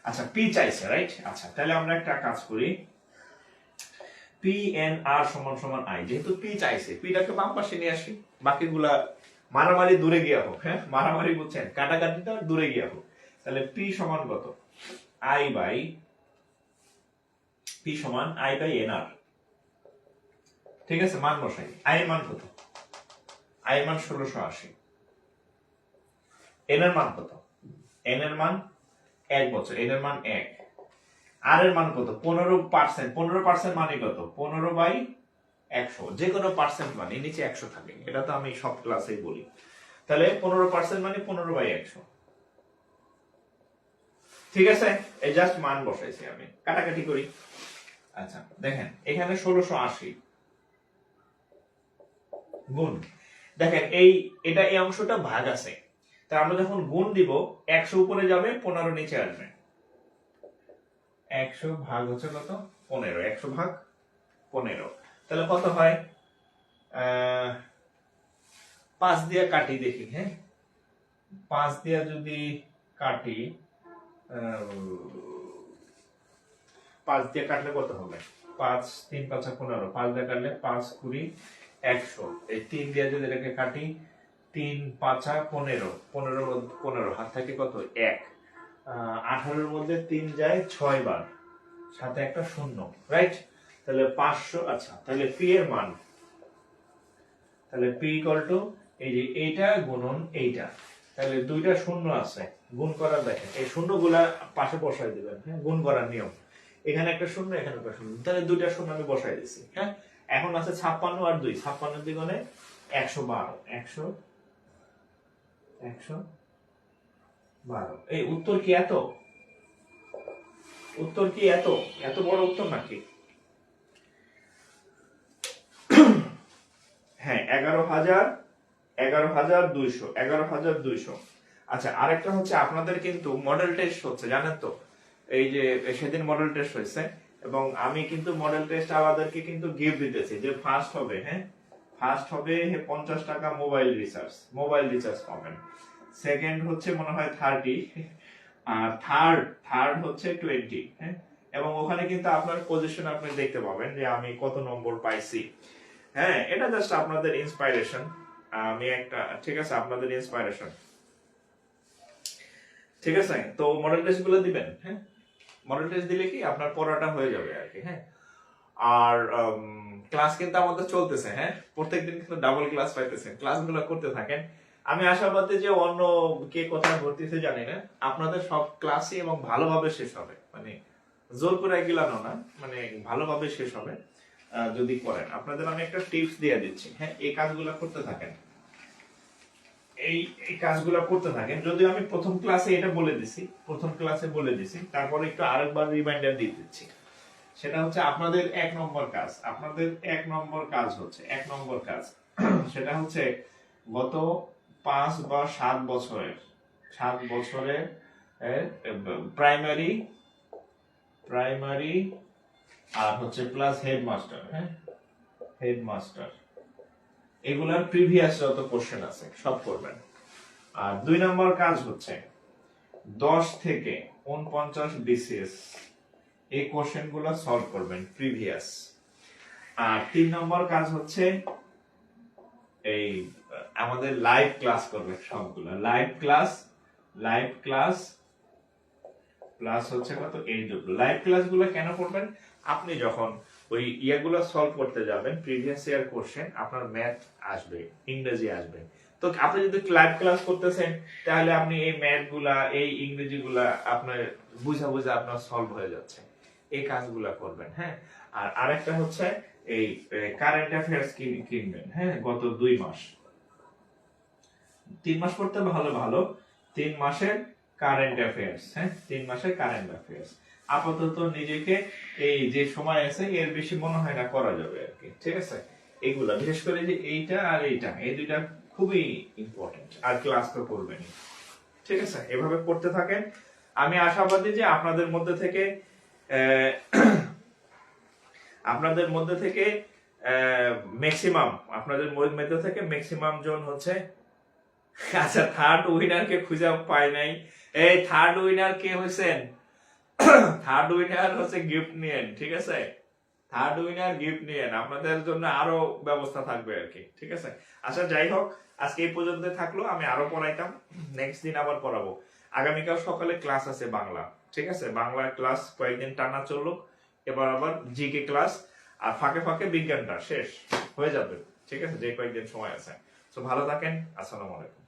আচ্ছা পি চাইছে, রাইট। আচ্ছা তাহলে আমরা একটা কাজ করি, পি এন আর সমান সমান আই, যেহেতু পি চাইছে পিটাকে বাম পাশে নিয়ে আসি, বাকিগুলা মারামারি দূরে গিয়া হোক, হ্যাঁ মারামারি বুঝছেন, কাটাকাটিটা দূরে গিয়া হোক। তাহলে পি সমান কত, আই বাই, পি সমান আই বাই এন আর। ঠিক আছে, মান বসাই, আই এর মান কত, আই এর মান 1680, এন এর মান কত, এন এর মান এক বছর, এন এর মান এক, আর এর মান কত 15%, 15% মানে কত 15 বাই 100, যে কোনো পার্সেন্ট মানে নিচে 100 থাকে, এটা তো আমি সব ক্লাসেই বলি। তাহলে 15% মানে 15 বাই 100। ঠিক আছে, এই জাস্ট মান বসাইছি আমি, কাটাকাটি করি। আচ্ছা দেখেন এখানে 1680 গুণ, দেখেন এটা এই অংশটা ভাগ আছে, তা আমরা যখন গুণ দিব 100 উপরে যাবে, 15 নিচে আসবে, 100 ভাগ হচ্ছে কত 15, 100 ভাগ 15, তাহলে কত হয় 5 দিয়ে কাটি দেখি, হ্যাঁ 5 দিয়ে যদি কাটি, 5 দিয়ে কাটলে কত হবে, 5 3 5 15, 5 দিয়ে কাটলে 5 20 100, এই 3 দিয়ে যদি এটাকে কাটি 3 5 15, 15 হাত থাকে কত 1, 18 এর মধ্যে 3 যায় 6 বার, সাথে একটা শূন্য, রাইট। তাহলে 500। আচ্ছা তাহলে পি এর মান, তাহলে পি ইকুয়াল টু এই যে এইটা গুণন এইটা, তাহলে দুইটা শূন্য আছে, গুণ করার দেখেন এই শূন্যগুলা পাশে বসাই দিবেন, হ্যাঁ গুণ করার নিয়ম, এখানে একটা শূন্য এখানে একটা শূন্য, তাহলে দুইটা শূন্য আমি বসাই দিছি, হ্যাঁ। এখন আছে 56 আর 2, 56 দ্বিগুণে 112, 112। এই উত্তর কি এত, উত্তর কি এত, এত বড় উত্তর নাকি? হ্যাঁ 11,200, 11,200। আচ্ছা আরেকটা হচ্ছে আপনাদের কিন্তু মডেল টেস্ট হচ্ছে জানেন তো, এই যে সেদিন মডেল টেস্ট হয়েছে, এবং আমি কিন্তু মডেল টেস্ট আমাদেরকে কিন্তু গিফট দিতেছি, যে ফার্স্ট হবে, হ্যাঁ ফার্স্ট হবে 50 টাকা মোবাইল রিচার্জ পাবেন, সেকেন্ড হচ্ছে মনে হয় 30, আর থার্ড হচ্ছে 20, হ্যাঁ। এবং ওখানে কিন্তু আপনার পজিশন আপনি দেখতে পাবেন যে আমি কত নম্বর পাইছি, হ্যাঁ এটা জাস্ট আপনাদের ইন্সপাইরেশন, আমি একটা, ঠিক আছে আপনাদের ইন্সপাইরেশন। ঠিক আছে, তো মডেল টেস্ট গুলো দিবেন, হ্যাঁ মডেল টেস্ট দিলে কি আপনার পড়াটা হয়ে যাবে আর কি, হ্যাঁ। আর ক্লাস কিন্তু আমাদের চলতেছে, হ্যাঁ প্রত্যেকদিন কিন্তু ডাবল ক্লাস পাইতেছেন, ক্লাসগুলো করতে থাকেন। আমি আশাবাদী যে অন্য কে কোথায় ভর্তি হতে জানি না, আপনাদের সব ক্লাসই এবং ভালোভাবে শেষ হবে, মানে জোর করে গিলানো না, মানে ভালোভাবে শেষ হবে যদি করেন। আপনাদের আমি একটা টিপস দিয়ে দিচ্ছি, হ্যাঁ এই কাজগুলো করতে থাকেন, এই কাজগুলো করতে থাকেন। যদি আমি প্রথম ক্লাসে এটা বলে দিছি, তারপরে একটু আরেকবার রিমাইন্ডার দিয়ে দিচ্ছি। সেটা হচ্ছে আপনাদের এক নম্বর কাজ হচ্ছে সেটা হচ্ছে গত 5 বা 7 বছরের প্রাইমারি আর হচ্ছে প্লাস হেডমাস্টার, হ্যাঁ হেডমাস্টার, এগুলার প্রিভিয়াস যত কোশ্চেন আছে সব করবেন। আর 2 নম্বর কাজ হচ্ছে 10 থেকে 49 বিসিএস, এই কোশ্চেন গুলো সলভ করবেন প্রিভিয়াস। আর 3 নম্বর কাজ হচ্ছে এই আমাদের লাইভ ক্লাস করবেন, সবগুলো লাইভ ক্লাস প্লাস হচ্ছে কত এইচডব্লিউ। লাইভ ক্লাসগুলো কেন করবেন? আপনি যখন ওই ইয়াগুলো সলভ করতে যাবেন, প্রিভিয়াস ইয়ার কোশ্চেন, আপনার ম্যাথ আসবে, ইংরেজি আসবে। তো আপনি যদি লাইভ ক্লাস করতেছেন, তাহলে আপনি এই ম্যাথ গুলা, এই ইংরেজি গুলা আপনার বুঝা বুঝা আপনার সলভ হয়ে যাচ্ছে। এই কাজগুলা করবেন, হ্যাঁ। আর আরেকটা হচ্ছে এই কারেন্ট অ্যাফেয়ার্স কিনবেন, হ্যাঁ, গত 2 মাস, 3 মাস পড়তে ভালো ভালো, 3 মাসের কারেন্ট অ্যাফেয়ার্স, হ্যাঁ, 3 মাসের কারেন্ট অ্যাফেয়ার্স। আপাতত নিজেকে এই যে সময় আছে এর বেশি মনে হয় না করা যাবে আর কি, ঠিক আছে। এগুলা বিশেষ করে যে এইটা আর এইটা, এই দুইটা খুবই ইম্পর্টেন্ট। আর ক্লাস তো করবেনই, ঠিক আছে। এভাবে পড়তে থাকেন। আমি আশাবাদী যে আপনাদের মধ্যে থেকে আহ, আপনাদের মধ্যে থেকে ম্যাক্সিমাম, আপনাদের মধ্যে থেকে ম্যাক্সিমাম জন হচ্ছে, আচ্ছা, থার্ড উইনার কে খুঁজে পাই নাই। এই থার্ড উইনার কে হয়েছেন? থার্ড উইনার হচ্ছে গিফট নিয়েন, ঠিক আছে। থার্ড উইনার গিফট নিয়েন, আপনাদের জন্য আরো ব্যবস্থা থাকবে আর কি, ঠিক আছে। আচ্ছা, যাই হোক, আজকে এই পর্যন্ত থাকলো। আমি আরো পড়াইতাম, নেক্সট দিন আবার পড়াবো। আগামীকাল সকালে ক্লাস আছে বাংলা, ঠিক আছে। বাংলা ক্লাস কয়েকদিন টানা চললো, এবার আবার জিকে ক্লাস, আর ফাঁকে ফাঁকে বিজ্ঞানটা শেষ হয়ে যাবে, ঠিক আছে, যে কয়েকদিন সময় আছে। তো ভালো থাকেন, আসসালামু আলাইকুম।